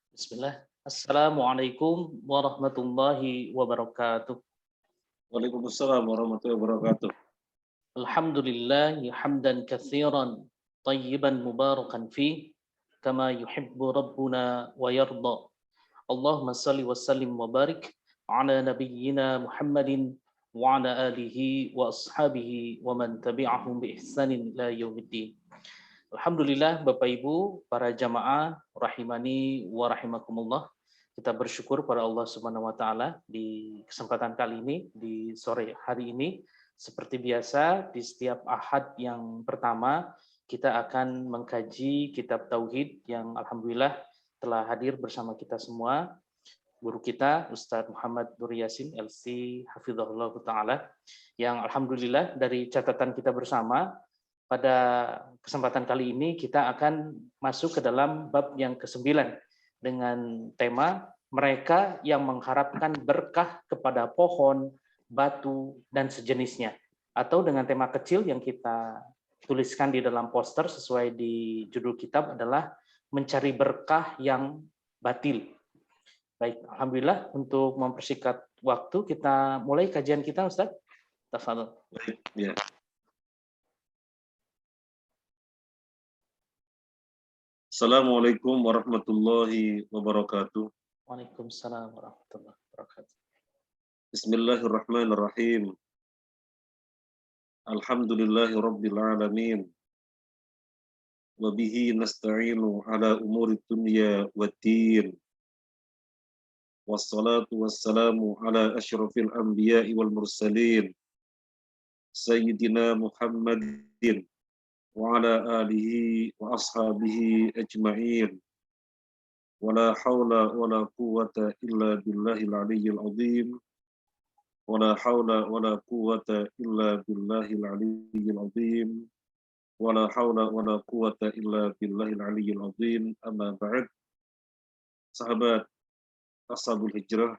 Bismillah. Assalamualaikum warahmatullahi wabarakatuh. Waalaikumsalam warahmatullahi wabarakatuh. Alhamdulillah hamdan katsiran tayyiban mubarakan fi kama yuhibbu rabbuna wa yarda. Allahumma salli wa sallim wa barik ala nabiyyina Muhammadin wa ala alihi wa ashabihi wa man tabi'ahum bi ihsanin ila yaumiddin. Alhamdulillah Bapak Ibu, para jamaah rahimani wa rahimakumullah. Kita bersyukur pada Allah Subhanahu wa taala di kesempatan kali ini di sore hari ini seperti biasa di setiap Ahad yang pertama kita akan mengkaji kitab tauhid yang alhamdulillah telah hadir bersama kita semua. Guru kita Ustadz Muhammad Nur Yasin LC Hafizahullah taala yang alhamdulillah dari catatan kita bersama pada kesempatan kali ini kita akan masuk ke dalam bab yang ke-9 dengan tema mereka yang mengharapkan berkah kepada pohon, batu, dan sejenisnya. Atau dengan tema kecil yang kita tuliskan di dalam poster sesuai di judul kitab adalah mencari berkah yang batil. Baik, alhamdulillah untuk mempersingkat waktu kita mulai kajian kita, Ustaz. Tafadhol. Ya. Assalamualaikum warahmatullahi wabarakatuh. Waalaikumsalam warahmatullahi wabarakatuh. Bismillahirrahmanirrahim. Alhamdulillahi rabbil alamin. Wa bihi nasta'inu ala umuri dunya waddin. Wassalatu wassalamu ala asyrafil anbiya'i wal mursalin. Sayyidina Muhammadin wa ala alihi wa ashabihi ajma'in. Wala hawla wala quwwata illa billahil aliyyil azim. Wala hawla wala quwwata illa billahil aliyyil azim. Wala hawla wala quwwata illa billahil aliyyil azim. Amma ba'd. Sahabat Ashabul Hijrah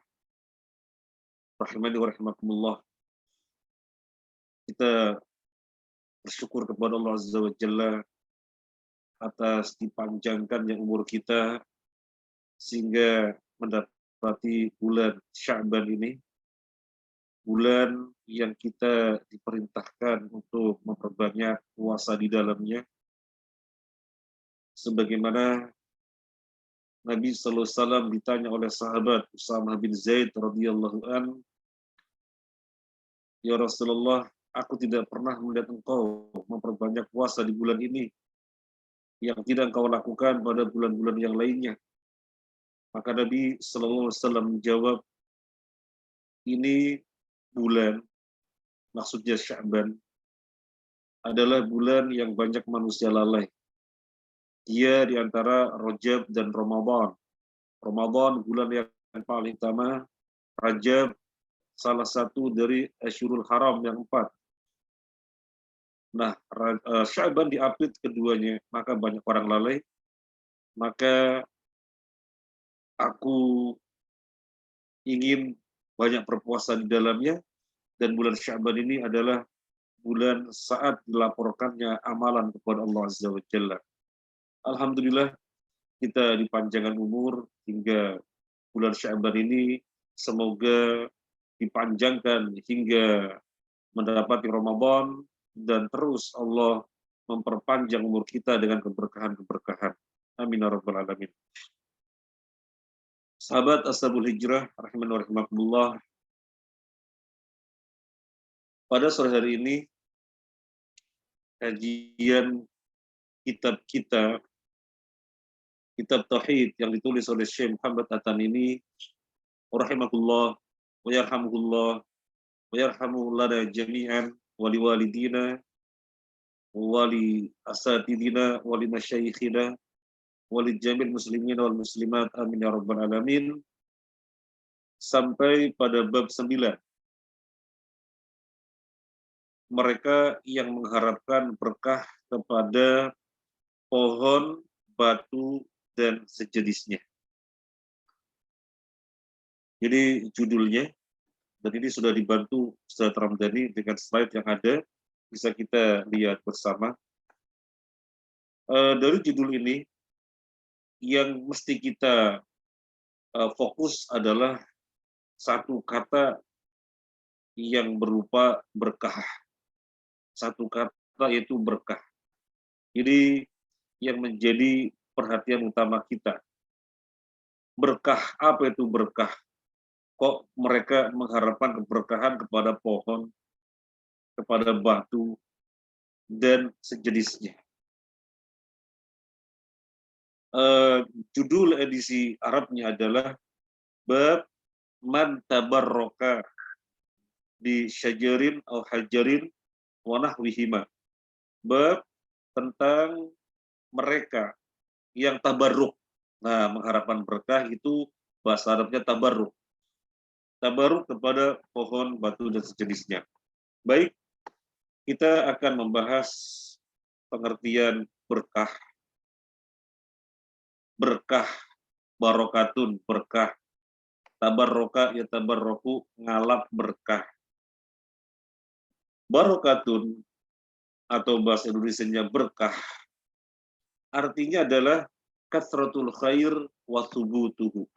rahimani wa rahimakumullah. Kita bersyukur kepada Allah Azza wa Jalla atas dipanjangkannya umur kita sehingga mendapati bulan Sya'ban ini, bulan yang kita diperintahkan untuk memperbanyak puasa di dalamnya, sebagaimana Nabi sallallahu alaihi wasallam ditanya oleh sahabat Usamah bin Zaid radhiyallahu an, "Ya Rasulullah, aku tidak pernah melihat engkau memperbanyak puasa di bulan ini yang tidak engkau lakukan pada bulan-bulan yang lainnya." Maka Nabi sallallahu alaihi wasallam menjawab, ini bulan, maksudnya Sya'ban, adalah bulan yang banyak manusia lalai. Dia di antara Rajab dan Ramadan. Ramadan bulan yang paling utama, Rajab salah satu dari Asyurul Haram yang 4. Nah, Sya'ban di apit keduanya, maka banyak orang lalai. Maka aku ingin banyak berpuasa di dalamnya, dan bulan Sya'ban ini adalah bulan saat dilaporkannya amalan kepada Allah Azza wa Jalla. Alhamdulillah kita dipanjangkan umur hingga bulan Sya'ban ini, semoga dipanjangkan hingga mendapati Ramadan dan terus Allah memperpanjang umur kita dengan keberkahan-keberkahan. Amin ya rabbal alamin. Sahabat Ashabul Hijrah rahimani wa rahimakumullah, pada sore hari ini kajian kitab kita, kitab tauhid yang ditulis oleh Syekh Muhammad At-Tamimi rahimahullah wa yarhamuhullah wa yarhamu lana jami'an wa liwalidina wa li asatidina wa li masyayikhina wa li jamil muslimin wal muslimat amin ya rabbal alamin, sampai pada bab 9. Mereka yang mengharapkan berkah kepada pohon, batu, dan sejenisnya. Jadi judulnya, dan ini sudah dibantu Ustaz Ramdhani dengan slide yang ada, bisa kita lihat bersama. Dari judul ini, yang mesti kita fokus adalah satu kata yang berupa berkah. Satu kata yaitu berkah. Jadi yang menjadi perhatian utama kita. Berkah, apa itu berkah? Kok mereka mengharapkan keberkahan kepada pohon, kepada batu, dan sejenisnya. Judul edisi Arabnya adalah Bab Man Tabarroka di Syajarin atau Hajarin wa nahwihima. Bab tentang mereka yang tabarruk. Nah, mengharapkan berkah itu bahasa Arabnya tabarruk. Tabarruk kepada pohon, batu, dan sejenisnya. Baik, kita akan membahas pengertian berkah. Berkah, barokatun, berkah. Tabarroka ya tabarroku, ngalap berkah. Barokatun atau bahasa Indonesianya berkah artinya adalah kasratul khair wa thubutuhu.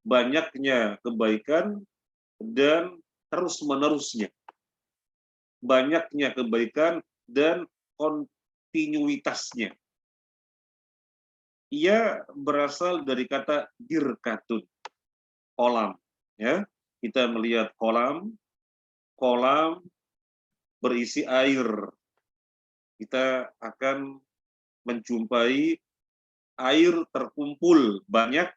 Banyaknya kebaikan dan terus-menerusnya. Banyaknya kebaikan dan kontinuitasnya. Ia berasal dari kata birkatun, kolam. Ya, kita melihat kolam berisi air. Kita akan menjumpai air terkumpul banyak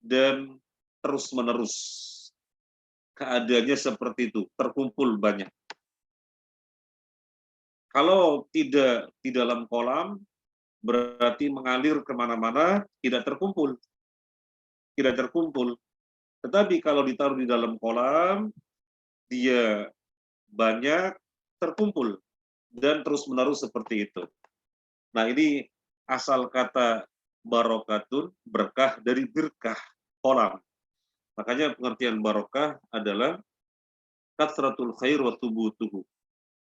dan terus-menerus. Keadaannya seperti itu, terkumpul banyak. Kalau tidak di dalam kolam, berarti mengalir kemana-mana, tidak terkumpul. Tidak terkumpul. Tetapi kalau ditaruh di dalam kolam, dia banyak terkumpul dan terus-menerus seperti itu. Nah, ini asal kata barokatun, berkah dari birkah, kolam. Makanya pengertian barokah adalah katsratul khair wa thubutuhu.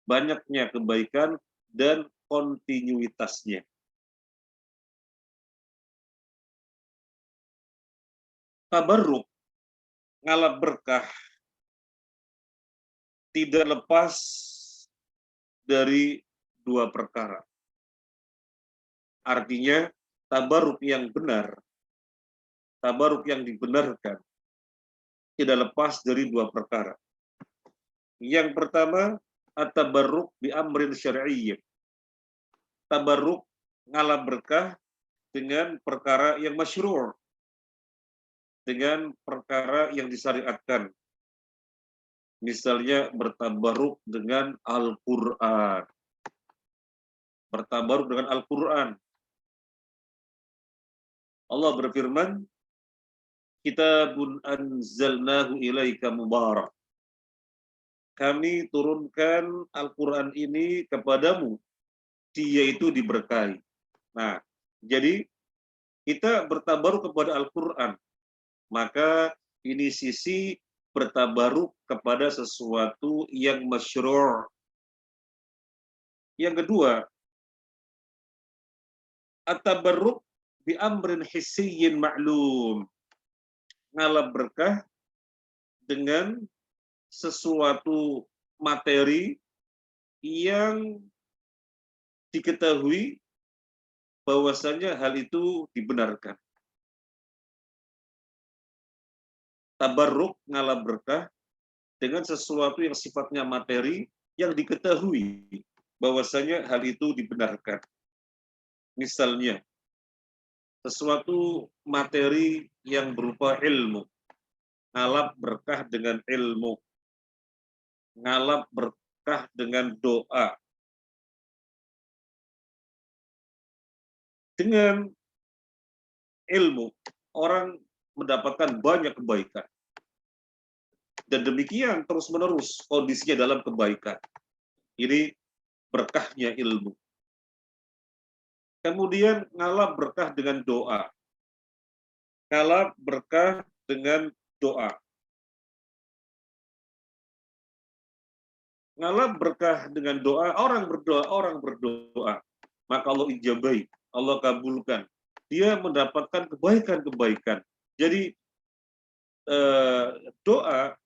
Banyaknya kebaikan dan kontinuitasnya. Tabarruk, ngalap berkah, tidak lepas dari dua perkara. Artinya, tabarruk yang benar, tabarruk yang dibenarkan, tidak lepas dari dua perkara. Yang pertama, at-tabarruk bi amrin syar'iyyin. Tabarruk ngalap berkah dengan perkara yang masyru', dengan perkara yang disyariatkan. Misalnya bertabarruk dengan Al-Qur'an. Bertabarruk dengan Al-Qur'an. Allah berfirman, Kitabun anzalnahu ilaika mubarak. Kami turunkan Al-Quran ini kepadamu, dia itu diberkahi. Nah, jadi kita bertabaruk kepada Al-Quran, maka ini sisi bertabaruk kepada sesuatu yang masyru'. Yang kedua, at-tabarruk bi amrin hissiyyin ma'lum. Ngalap berkah dengan sesuatu materi yang diketahui bahwasanya hal itu dibenarkan. Tabarruk ngalap berkah dengan sesuatu yang sifatnya materi yang diketahui bahwasanya hal itu dibenarkan. Misalnya, sesuatu materi yang berupa ilmu, ngalap berkah dengan ilmu, ngalap berkah dengan doa. Dengan ilmu, orang mendapatkan banyak kebaikan. Dan demikian terus-menerus kondisinya dalam kebaikan. Ini berkahnya ilmu. Kemudian ngalap berkah dengan doa. Ngalap berkah dengan doa. Ngalap berkah dengan doa, orang berdoa, maka Allah ijabai, Allah kabulkan dia mendapatkan kebaikan-kebaikan. Jadi doa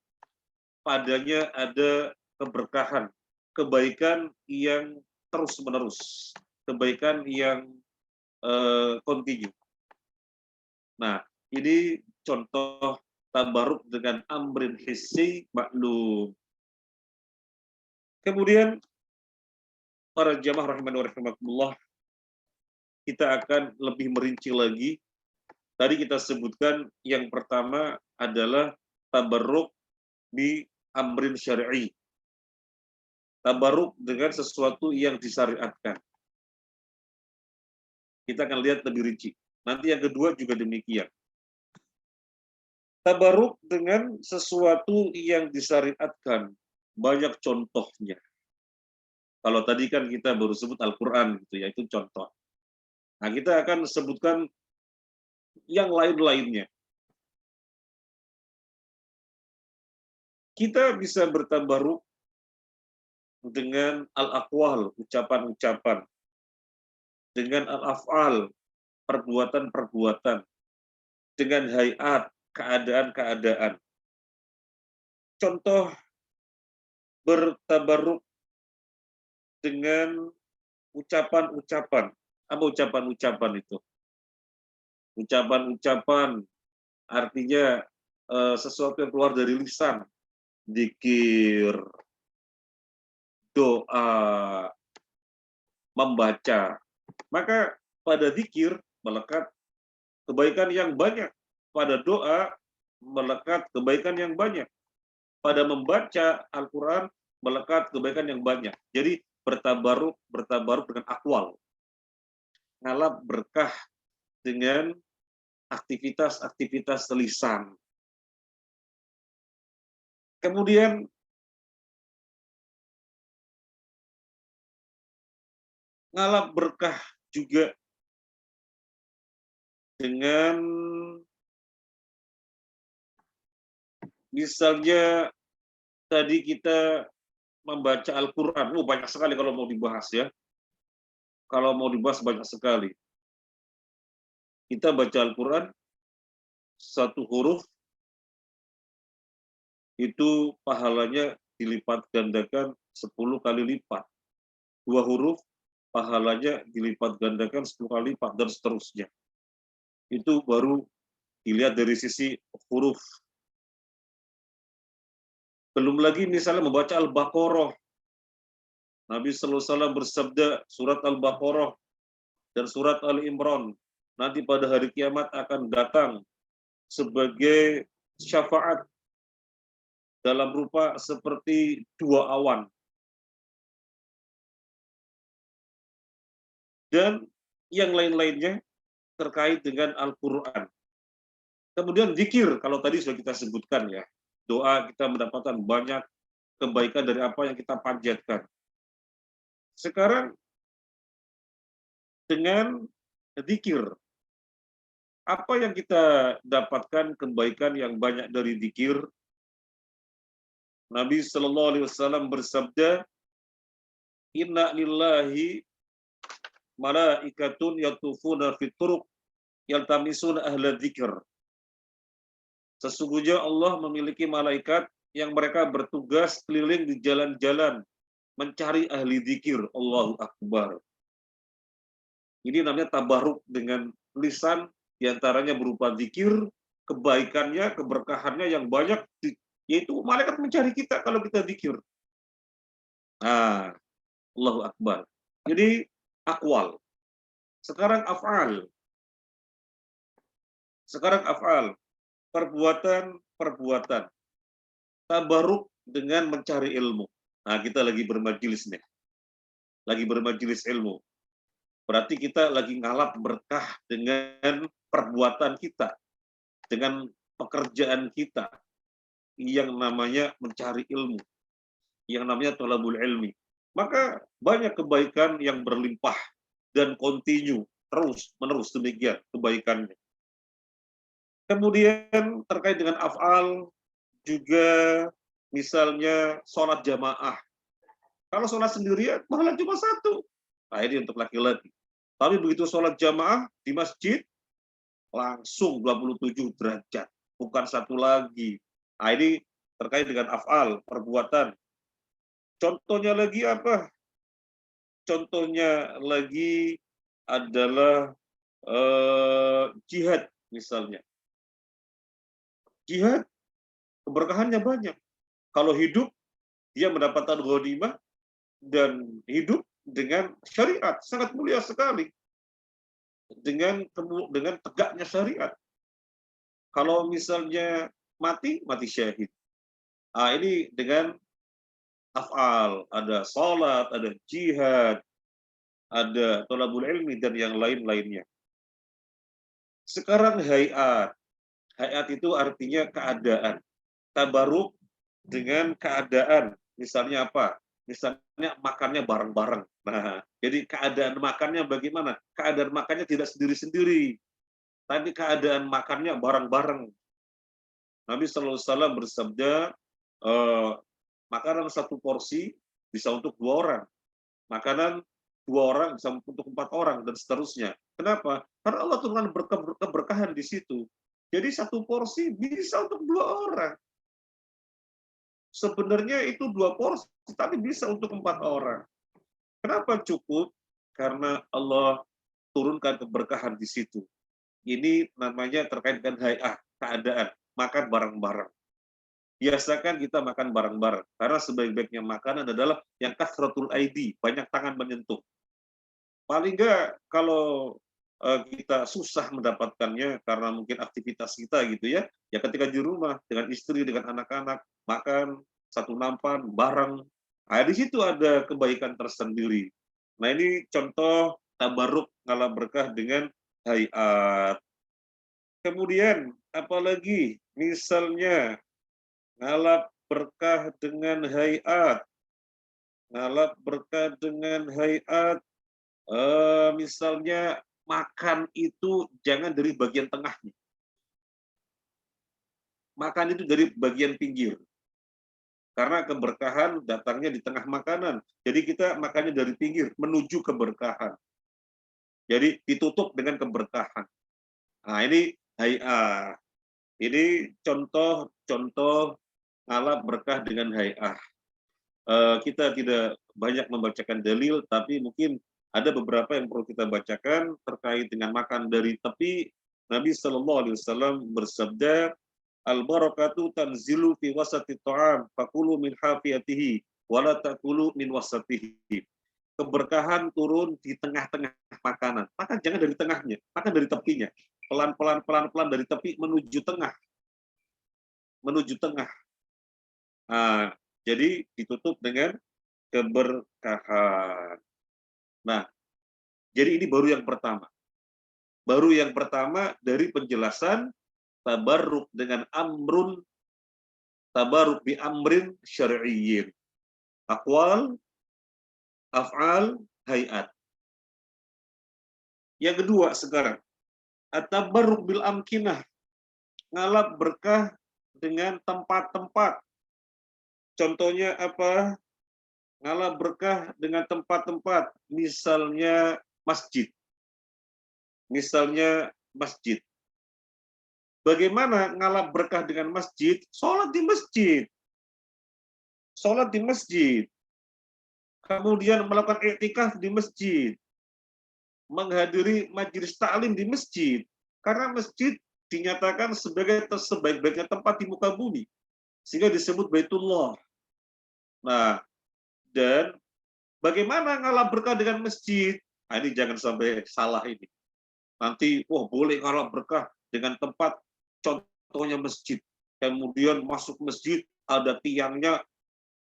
padanya ada keberkahan, kebaikan yang terus-menerus, kebaikan yang kontinu. Nah, ini contoh tabaruk dengan amrin hissi maklum. Kemudian para jamaah rahimani wa rahimakumullah, kita akan lebih merinci lagi. Tadi kita sebutkan yang pertama adalah tabarruk bi amrin syar'i. Tabarruk dengan sesuatu yang disyariatkan. Kita akan lihat lebih rinci. Nanti yang kedua juga demikian. Tabarruk dengan sesuatu yang disyariatkan. Banyak contohnya. Kalau tadi kan kita baru sebut Al-Quran, gitu ya, itu contoh. Nah, kita akan sebutkan yang lain-lainnya. Kita bisa bertabarruk dengan al-aqwal, ucapan-ucapan, dengan al-af'al, perbuatan-perbuatan, dengan hayat, keadaan-keadaan. Contoh bertabarruk dengan ucapan-ucapan. Apa ucapan-ucapan itu? Ucapan-ucapan artinya sesuatu yang keluar dari lisan, zikir, doa, membaca. Maka pada zikir melekat kebaikan yang banyak. Pada doa melekat kebaikan yang banyak. Pada membaca Al-Quran melekat kebaikan yang banyak. Jadi bertabaruk dengan akwal. Ngalap berkah dengan aktivitas-aktivitas lisan. Kemudian ngalap berkah juga dengan misalnya tadi kita membaca Al-Quran. Banyak sekali kalau mau dibahas ya. Kalau mau dibahas banyak sekali. Kita baca Al-Quran, satu huruf, itu pahalanya dilipat gandakan 10 kali lipat. 2 huruf, pahalanya dilipat gandakan 10 kali lipat, dan seterusnya. Itu baru dilihat dari sisi huruf. Belum lagi misalnya membaca Al-Baqarah. Nabi sallallahu alaihi wasallam bersabda, surat Al-Baqarah dan surat Al-Imran nanti pada hari kiamat akan datang sebagai syafaat dalam rupa seperti 2 awan. Dan yang lain-lainnya terkait dengan Al-Quran. Kemudian zikir, kalau tadi sudah kita sebutkan ya, doa kita mendapatkan banyak kebaikan dari apa yang kita panjatkan. Sekarang dengan zikir, apa yang kita dapatkan kebaikan yang banyak dari zikir? Nabi Shallallahu Alaihi Wasallam bersabda, Inna lillahi malaikatun yatufuna fit turuq yaltamisuna ahla dzikr. Sesungguhnya Allah memiliki malaikat yang mereka bertugas keliling di jalan-jalan mencari ahli zikir. Allahu Akbar. Ini namanya tabaruk dengan lisan, diantaranya berupa zikir, kebaikannya, keberkahannya yang banyak, yaitu malaikat mencari kita kalau kita zikir. Nah, Allahu Akbar. Jadi akwal. Sekarang af'al. Perbuatan-perbuatan. Tabaruk dengan mencari ilmu. Nah, kita lagi bermajelis nih. Lagi bermajelis ilmu. Berarti kita lagi ngalap berkah dengan perbuatan kita. Dengan pekerjaan kita. Yang namanya mencari ilmu. Yang namanya thalabul ilmi. Maka banyak kebaikan yang berlimpah. Dan kontinu. Terus, menerus demikian kebaikannya. Kemudian terkait dengan af'al, juga misalnya sholat jamaah. Kalau sholat sendirian, pahala cuma 1. Nah, ini untuk laki-laki. Tapi begitu sholat jamaah di masjid, langsung 27 derajat, bukan satu lagi. Nah, ini terkait dengan af'al, perbuatan. Contohnya lagi apa? Contohnya lagi adalah jihad misalnya. Jihad keberkahannya banyak. Kalau hidup dia mendapatkan ghanimah dan hidup dengan syariat sangat mulia sekali dengan tegaknya syariat. Kalau misalnya mati syahid. Ah, ini dengan af'al, ada salat, ada jihad, ada thalabul ilmi dan yang lain-lainnya. Sekarang hayat. Hayat itu artinya keadaan. Tabaruk dengan keadaan. Misalnya apa? Misalnya makannya bareng-bareng. Nah, jadi keadaan makannya bagaimana? Keadaan makannya tidak sendiri-sendiri, tapi keadaan makannya bareng-bareng. Nabi Shallallahu Alaihi Wasallam bersabda, eh, makanan satu porsi bisa untuk 2 orang, makanan 2 orang bisa untuk 4 orang dan seterusnya. Kenapa? Karena Allah turunkan keberkahan di situ. Jadi satu porsi bisa untuk 2 orang. Sebenarnya itu 2 porsi, tapi bisa untuk 4 orang. Kenapa cukup? Karena Allah turunkan keberkahan di situ. Ini namanya terkait dengan hay'ah, keadaan, makan bareng-bareng. Biasakan kita makan bareng-bareng, karena sebaik-baiknya makanan adalah yang kasratul aidi, banyak tangan menyentuh. Paling enggak kalau kita susah mendapatkannya karena mungkin aktivitas kita gitu ya, ya ketika di rumah dengan istri, dengan anak-anak, makan satu nampan bareng. Nah, di situ ada kebaikan tersendiri. Nah, ini contoh tabaruk ngalah berkah dengan hayat. Kemudian apalagi misalnya ngalap berkah dengan hayat, ngalap berkah dengan hayat, misalnya makan itu jangan dari bagian tengahnya, makan itu dari bagian pinggir, karena keberkahan datangnya di tengah makanan. Jadi kita makannya dari pinggir menuju keberkahan. Jadi ditutup dengan keberkahan. Nah, ini hayat. Ini contoh-contoh ngalap berkah dengan hayat. Kita tidak banyak membacakan dalil, tapi mungkin ada beberapa yang perlu kita bacakan terkait dengan makan dari tepi. Nabi Shallallahu Alaihi Wasallam bersabda, al barakatu tanzilu fi wasati ta'am, fakulu min hafiyatihi, wala takulu min wasatihi. Keberkahan turun di tengah-tengah makanan. Maka jangan dari tengahnya, makan dari tepinya. Pelan-pelan, pelan-pelan dari tepi menuju tengah, menuju tengah. Nah, jadi ditutup dengan keberkahan. Nah, jadi ini baru yang pertama. Baru yang pertama dari penjelasan tabarruk dengan amrun, tabarruk bi amrin syar'iyyin. Aqwal, af'al, hayat. Yang kedua sekarang, at-tabarruk bil amkinah. Ngalap berkah dengan tempat-tempat. Contohnya apa? Ngalap berkah dengan tempat-tempat. Misalnya masjid. Misalnya masjid. Bagaimana ngalap berkah dengan masjid? Sholat di masjid. Sholat di masjid. Kemudian melakukan iktikaf di masjid. Menghadiri majelis taklim di masjid. Karena masjid dinyatakan sebagai sebaik-baiknya tempat di muka bumi. Sehingga disebut Baitullah. Nah, dan bagaimana ngalap berkah dengan masjid? Nah, ini jangan sampai salah ini. Nanti, wah boleh ngalap berkah dengan tempat, contohnya masjid. Kemudian masuk masjid, ada tiangnya,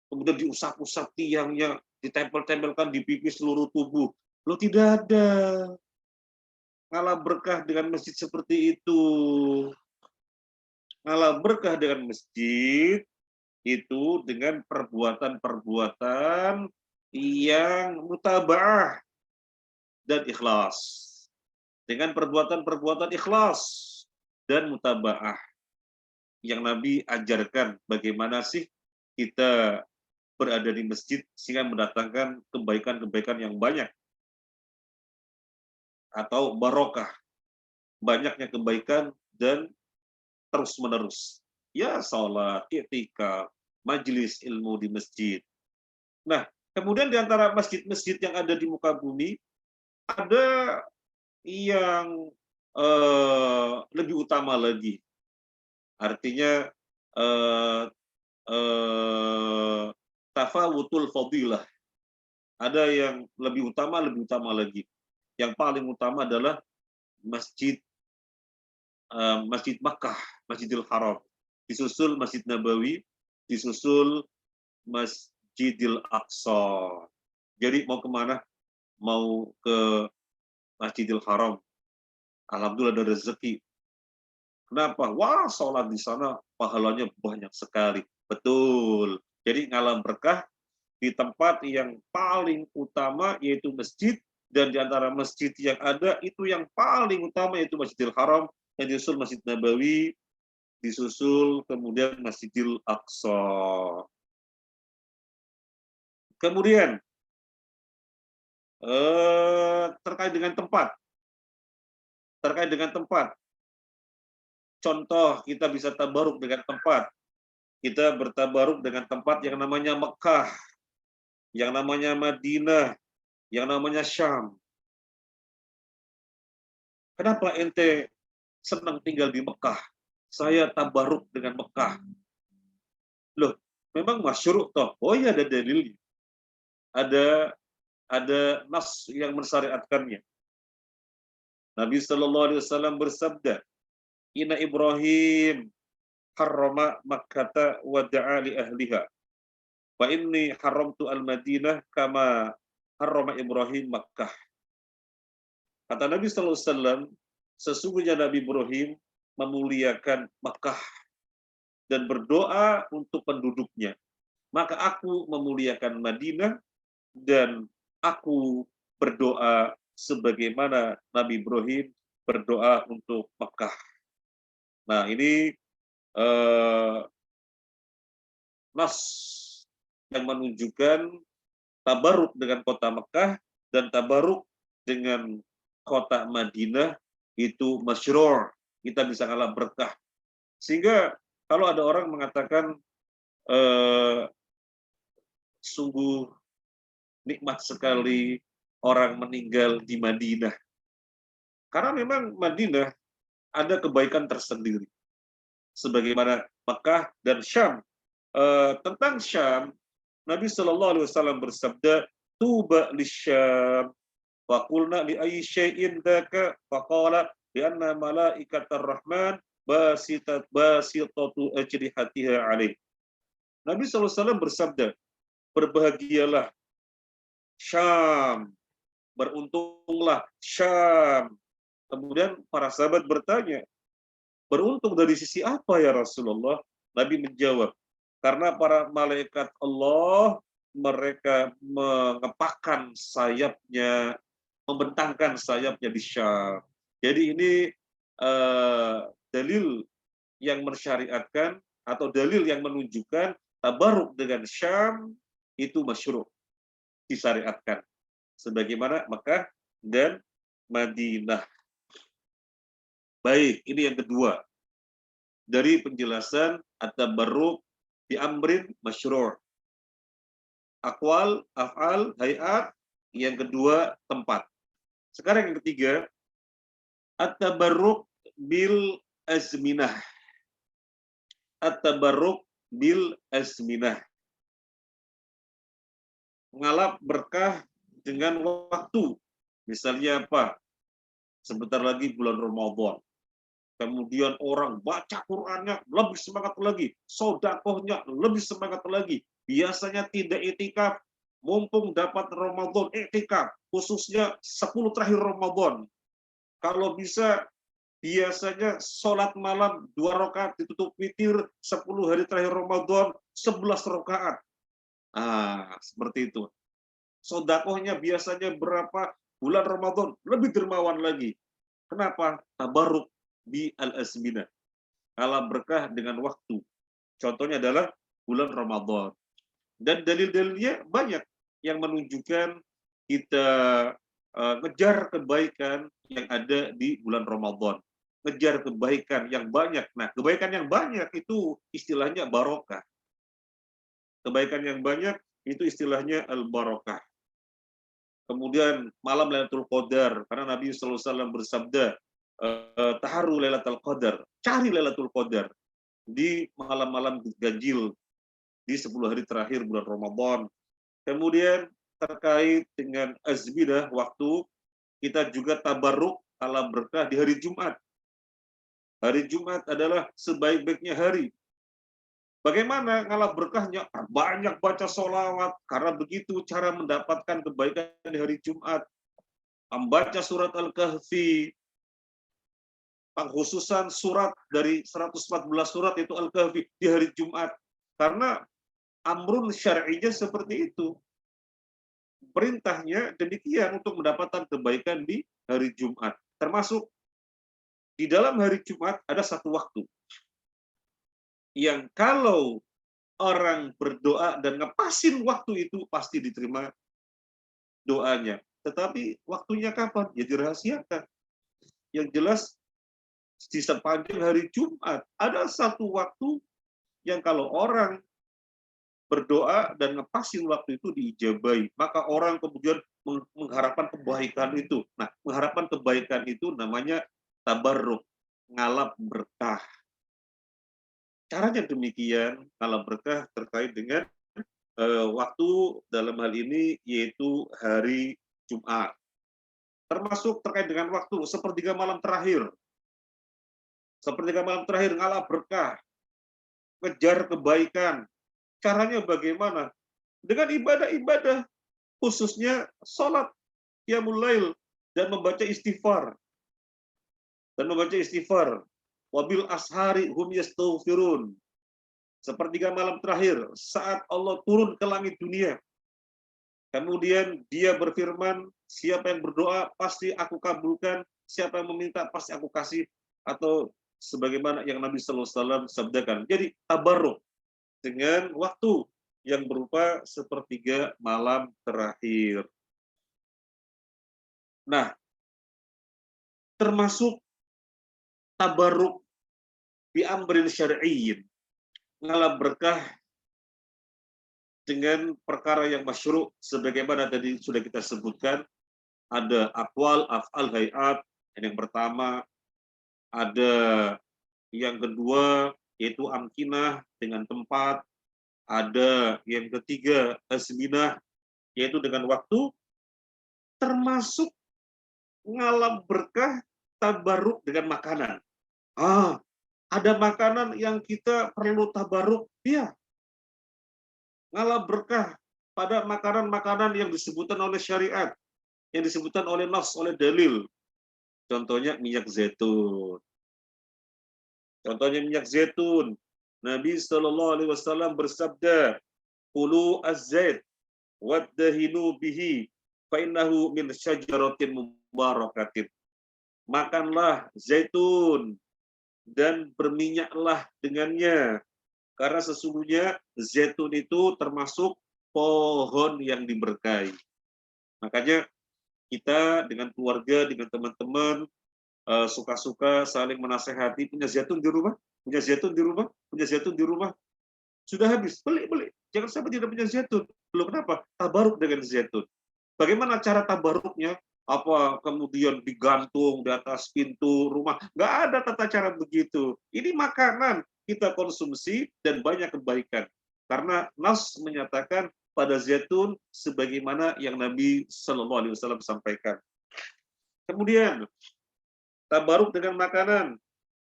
kemudian diusap-usap tiangnya, ditempel-tempelkan di pipi seluruh tubuh. Lo tidak ada. Ngalah berkah dengan masjid seperti itu. Ngalah berkah dengan masjid itu dengan perbuatan-perbuatan yang mutaba'ah dan ikhlas. Dengan perbuatan-perbuatan ikhlas dan mutaba'ah. Yang Nabi ajarkan bagaimana sih kita berada di masjid sehingga mendatangkan kebaikan-kebaikan yang banyak atau barokah. banyaknya kebaikan dan terus-menerus. Ya, sholat, i'tikaf, majelis ilmu di masjid. Nah, kemudian di antara masjid-masjid yang ada di muka bumi, ada yang lebih utama lagi. Artinya eh, tafawutul fadilah. Ada yang lebih utama lagi. Yang paling utama adalah masjid Masjid Makkah, Masjidil Haram. Disusul Masjid Nabawi, disusul Masjidil Aqsa. Jadi mau kemana? Mau ke Masjidil Haram. Alhamdulillah ada rezeki. Kenapa? Wah, sholat di sana pahalanya banyak sekali. Betul. Jadi ngalam berkah di tempat yang paling utama yaitu masjid, dan di antara masjid yang ada itu yang paling utama yaitu Masjidil Haram, yang disusul Masjid Nabawi, disusul kemudian Masjidil Aqsa. Kemudian terkait dengan tempat, contoh kita bisa tabaruk dengan tempat. Kita bertabaruk dengan tempat yang namanya Mekah, yang namanya Madinah, yang namanya Syam. Kenapa ente senang tinggal di Mekah? Saya tabaruk dengan Mekah. Loh, memang masyru' toh. Oh iya, ada dalilnya. Ada nas yang mensyariatkannya. Nabi Shallallahu Alaihi Wasallam bersabda, Inna Ibrahim harrama Makkata wa da'a li ahliha. Wa inni haramtu al-Madinah kama harrama Ibrahim Makkah. Kata Nabi Sallallahu Alaihi Wasallam, sesungguhnya Nabi Ibrahim memuliakan Makkah dan berdoa untuk penduduknya. Maka aku memuliakan Madinah dan aku berdoa sebagaimana Nabi Ibrahim berdoa untuk Makkah. Nah, ini nas yang menunjukkan tabaruk dengan kota Mekah dan tabaruk dengan kota Madinah itu masyru'. Kita bisa ngalah berkah. Sehingga kalau ada orang mengatakan sungguh nikmat sekali orang meninggal di Madinah. Karena memang Madinah ada kebaikan tersendiri. Sebagaimana Mekah dan Syam. Tentang Syam, Nabi Shallallahu Alaihi Wasallam bersabda, "Tuba lisyam, wa qulna li ayyi syai'in dzaka, faqala li anna malaikatar rahman basitatu ajrihatiha alaih." Nabi Shallallahu Alaihi Wasallam bersabda, berbahagialah Syam, beruntunglah Syam. Kemudian para sahabat bertanya, beruntung dari sisi apa ya Rasulullah? Nabi menjawab, karena para malaikat Allah mereka mengepakkan sayapnya, membentangkan sayapnya di Syam. Jadi ini dalil yang mensyariatkan atau dalil yang menunjukkan tabaruk dengan Syam itu masyru', disyariatkan. Sebagaimana Mekah dan Madinah. Baik, ini yang kedua. Dari penjelasan at-tabarruk bi amrin masyru'. Aqwal, af'al, hayat. Yang kedua, tempat. Sekarang yang ketiga, at-tabarruk bil azminah. At-tabarruk bil azminah. Mengalap berkah dengan waktu. Misalnya apa? Sebentar lagi bulan Ramadan. Kemudian orang baca Qur'annya lebih semangat lagi, sodakohnya lebih semangat lagi. Biasanya tidak itikaf, mumpung dapat Ramadan itikaf, khususnya 10 terakhir Ramadan. Kalau bisa, biasanya sholat malam 2 rakaat ditutup witir, 10 hari terakhir Ramadan 11 rakaat. Seperti itu. Sodakohnya biasanya berapa? Bulan Ramadan lebih dermawan lagi. Kenapa? Tabaruk bi al-azminah. Alam berkah dengan waktu. Contohnya adalah bulan Ramadan. Dan dalil-dalilnya banyak yang menunjukkan kita ngejar kebaikan yang ada di bulan Ramadan. ngejar kebaikan yang banyak. Nah, kebaikan yang banyak itu istilahnya barokah. Kebaikan yang banyak itu istilahnya al-barokah. Kemudian malam Lailatul Qadar, karena Nabi sallallahu alaihi wasallam bersabda, taharu Lailatul Qadar, cari Lailatul Qadar di malam-malam ganjil di 10 hari terakhir bulan Ramadan. Kemudian terkait dengan azmidah waktu, kita juga tabarruk ala berkah di hari Jumat. Hari Jumat adalah sebaik-baiknya hari. Bagaimana ngalah berkahnya? Banyak baca sholawat, karena begitu cara mendapatkan kebaikan di hari Jumat. Membaca surat Al-Kahfi, pengkhususan surat dari 114 surat itu Al-Kahfi di hari Jumat. Karena amrun syar'inya seperti itu. Perintahnya demikian untuk mendapatkan kebaikan di hari Jumat. Termasuk di dalam hari Jumat ada satu waktu yang kalau orang berdoa dan ngepasin waktu itu pasti diterima doanya. Tetapi waktunya kapan? Ya dirahasiakan. Yang jelas di sepanjang hari Jumat ada satu waktu yang kalau orang berdoa dan ngepasin waktu itu diijabahi, maka orang kemudian mengharapkan kebaikan itu. Nah, mengharapkan kebaikan itu namanya tabarruk, ngalap berkah. Caranya demikian, ngalap berkah terkait dengan waktu dalam hal ini yaitu hari Jumat. Termasuk terkait dengan waktu sepertiga malam terakhir. Sepertiga malam terakhir ngalap berkah, ngejar kebaikan. Caranya bagaimana? Dengan ibadah-ibadah, khususnya sholat, qiyamul lail, dan membaca istighfar. Wabil ashari hum yastaghfirun. Sepertiga malam terakhir, saat Allah turun ke langit dunia. Kemudian dia berfirman, siapa yang berdoa pasti aku kabulkan, siapa yang meminta pasti aku kasih, atau sebagaimana yang Nabi sallallahu alaihi wasallam sabdakan. Jadi tabarruk dengan waktu yang berupa sepertiga malam terakhir. Nah, termasuk tabarruk bi amrin syar'iyyin, ngalah berkah dengan perkara yang masyru' sebagaimana tadi sudah kita sebutkan, ada aqwal, af'al, hayat. Yang pertama, ada yang kedua yaitu amkinah dengan tempat, ada yang ketiga azminah yaitu dengan waktu, termasuk ngalah berkah tabarruk dengan makanan. Ada makanan yang kita perlu tabarruk, ya. Ngalah berkah pada makanan-makanan yang disebutkan oleh syariat, yang disebutkan oleh nas, oleh dalil. Contohnya minyak zaitun. Nabi Shallallahu Alaihi Wasallam bersabda, "Kulu az-zait waddahinu bihi, fainnahu min syajaratin mubarakatin." Makanlah zaitun dan berminyaklah dengannya, karena sesungguhnya zaitun itu termasuk pohon yang diberkahi. Makanya kita dengan keluarga, dengan teman-teman, suka-suka saling menasehati, punya zaitun di rumah, sudah habis, beli. Jangan sampai tidak punya zaitun. Belum, kenapa? Tabaruk dengan zaitun. Bagaimana cara tabaruknya? Apa kemudian digantung di atas pintu rumah? Nggak ada tata cara begitu. Ini makanan kita konsumsi dan banyak kebaikan. Karena Nas menyatakan pada zaitun sebagaimana yang Nabi Shallallahu Alaihi Wasallam sampaikan. Kemudian tabaruk dengan makanan,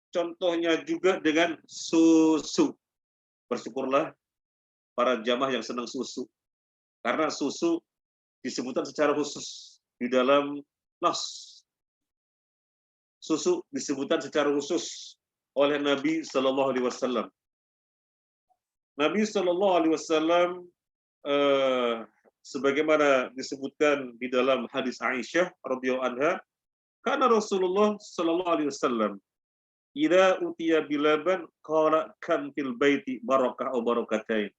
contohnya juga dengan susu. Bersyukurlah para jamaah yang senang susu, karena susu disebutkan secara khusus di dalam Nas. Susu disebutkan secara khusus oleh Nabi Shallallahu Alaihi Wasallam. Nabi Shallallahu Alaihi Wasallam sebagaimana disebutkan di dalam hadis Aisyah radhiyallahu anha, karena Rasulullah Shallallahu Alaihi Wasallam ida utiya bilaban qala kam fil baiti barakah atau barakatain.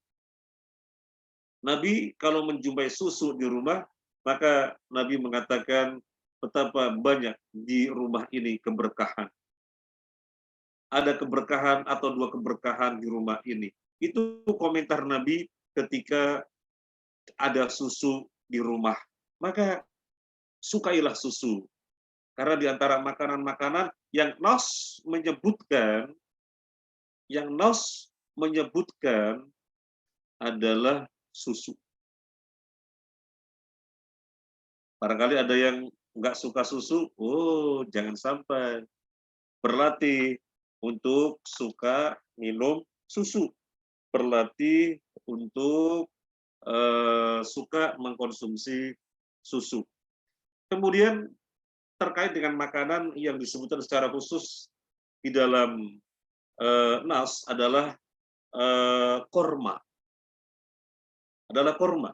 Nabi kalau menjumpai susu di rumah, maka Nabi mengatakan betapa banyak di rumah ini keberkahan. ada keberkahan atau dua keberkahan di rumah ini. Itu komentar Nabi ketika ada susu di rumah. Maka sukailah susu. Karena di antara makanan-makanan yang Nas menyebutkan adalah susu. Barangkali ada yang nggak suka susu, oh jangan sampai. Berlatih untuk suka minum susu. Berlatih untuk suka mengkonsumsi susu. Kemudian terkait dengan makanan yang disebutkan secara khusus di dalam Nas adalah korma. Adalah korma.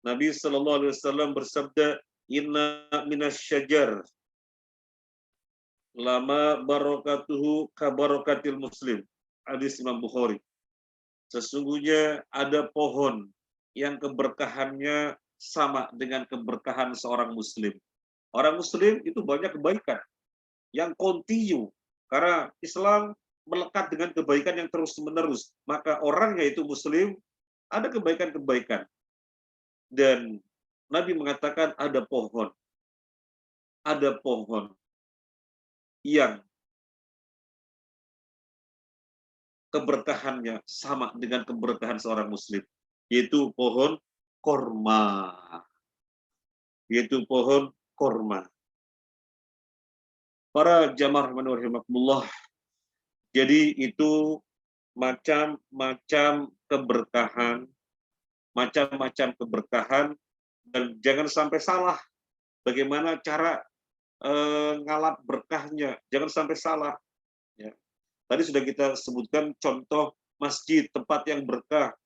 Nabi Shallallahu Alaihi Wasallam bersabda, Inna minasyajar lama barokatuhu kabarokatil muslim. Hadis Imam Bukhari. Sesungguhnya ada pohon yang keberkahannya sama dengan keberkahan seorang muslim. Orang muslim itu banyak kebaikan yang kontinu. Karena Islam melekat dengan kebaikan yang terus-menerus. Maka orangnya itu muslim, ada kebaikan-kebaikan. Dan Nabi mengatakan ada pohon yang keberkahannya sama dengan keberkahan seorang muslim, yaitu pohon korma. Yaitu pohon korma. Para jamaah rahimakumullah, jadi itu macam-macam keberkahan, dan jangan sampai salah bagaimana cara ngalap berkahnya, jangan sampai salah. Ya. Tadi sudah kita sebutkan contoh masjid, tempat yang berkah.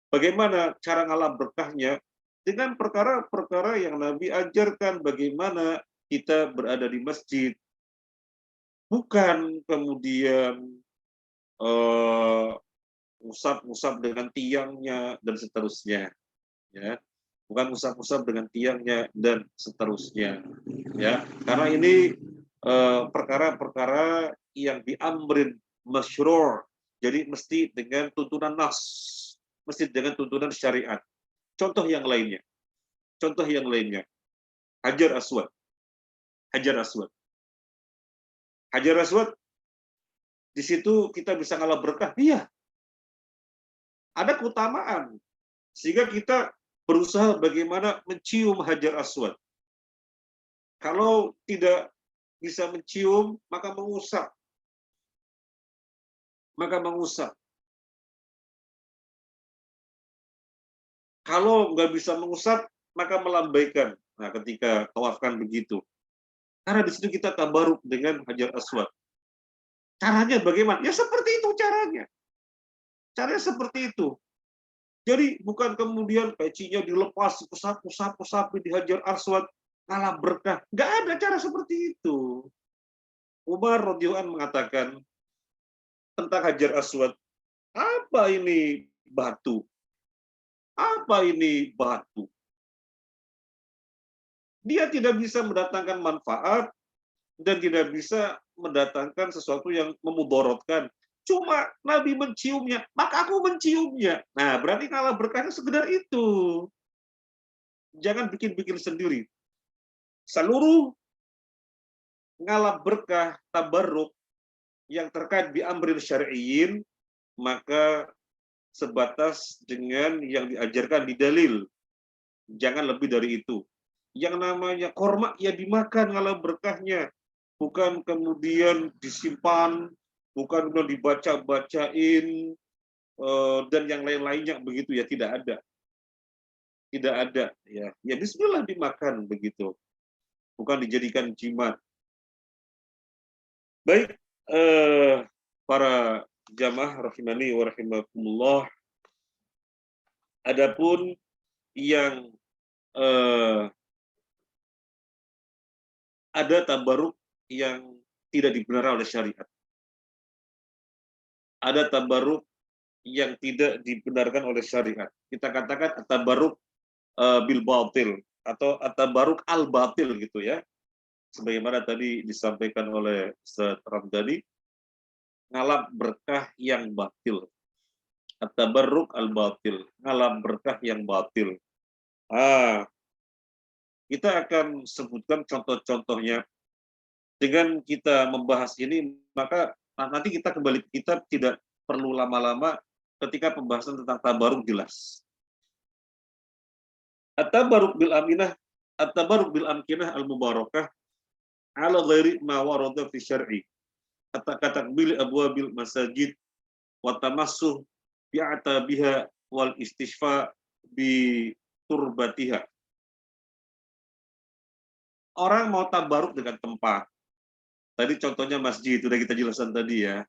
Bagaimana cara ngalap berkahnya? Dengan perkara-perkara yang Nabi ajarkan, bagaimana kita berada di masjid. Bukan kemudian usap-usap dengan tiangnya dan seterusnya. Ya. Bukan usap-usap dengan tiangnya dan seterusnya. Ya. Karena ini perkara-perkara yang diamrin masyru', jadi mesti dengan tuntunan nas, mesti dengan tuntunan syariat. Contoh yang lainnya, Hajar Aswad. Di situ kita bisa ngalah berkah, iya. Ada keutamaan, sehingga kita berusaha bagaimana mencium Hajar Aswad. Kalau tidak bisa mencium, maka mengusap. Kalau nggak bisa mengusap, maka melambaikan. Nah, ketika tawafkan begitu. Karena di situ kita tabaruk dengan Hajar Aswad. Caranya bagaimana? Ya seperti itu caranya. Caranya seperti itu. Jadi bukan kemudian pecinya dilepas, usap di Hajar Aswad, ngalah berkah. Nggak ada cara seperti itu. Umar radhiyallahu anhu mengatakan tentang Hajar Aswad, apa ini batu? Apa ini batu? Dia tidak bisa mendatangkan manfaat dan tidak bisa mendatangkan sesuatu yang memudaratkan. Cuma Nabi menciumnya, maka aku menciumnya. Nah, berarti kalau berkahnya sekedar itu. Jangan bikin-bikin sendiri. Seluruh ngalap berkah tabarruk yang terkait bi amril syar'iyyin, maka sebatas dengan yang diajarkan di dalil. Jangan lebih dari itu. Yang namanya korma ya dimakan ngalap berkahnya. Bukan kemudian disimpan, bukan kemudian dibaca-bacain, dan yang lain-lainnya begitu ya, tidak ada. Ya bismillah dimakan begitu. Bukan dijadikan jimat. Baik, para jamaah rahimani wa rahimakumullah. Adapun yang ada tabaruk yang tidak dibenarkan oleh syariat. Ada tabaruk yang tidak dibenarkan oleh syariat. Kita katakan tabaruk bil batil atau tabaruk al batil gitu ya. Sebagaimana tadi disampaikan oleh Ustaz Ramdhani, ngalap berkah yang batil. At-tabarruk al-batil, ngalap berkah yang batil. Kita akan sebutkan contoh-contohnya. Dengan kita membahas ini, maka nanti kita kembali ke kitab, tidak perlu lama-lama ketika pembahasan tentang tabaruk jelas. At-tabaruk bil aminah, at-tabaruk bil amkinah al-mubarakah ala ghairi ma warada fi syar'i. Kata bil abwabil masajid wa tamassuh bi'ata biha wal istishfa bi turbatiha. Orang mau tabaruk dengan tempat. Tadi contohnya masjid, sudah kita jelaskan tadi ya.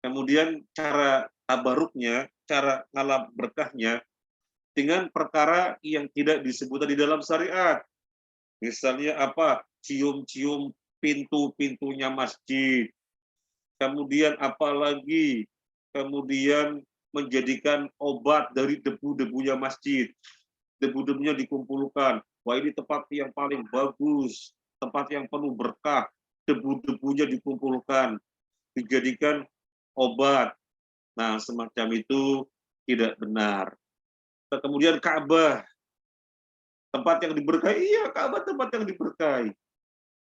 Kemudian cara tabaruknya, cara ngalap berkahnya dengan perkara yang tidak disebutkan di dalam syariat. Misalnya apa? Cium-cium pintu-pintunya masjid. Kemudian apa lagi? Kemudian menjadikan obat dari debu-debunya masjid. Debu-debunya dikumpulkan. Wah, ini tempat yang paling bagus, tempat yang penuh berkah. Debu-debunya dikumpulkan, dijadikan obat. Nah, semacam itu tidak benar. Kemudian Ka'bah, tempat yang diberkahi, iya Ka'bah tempat yang diberkahi.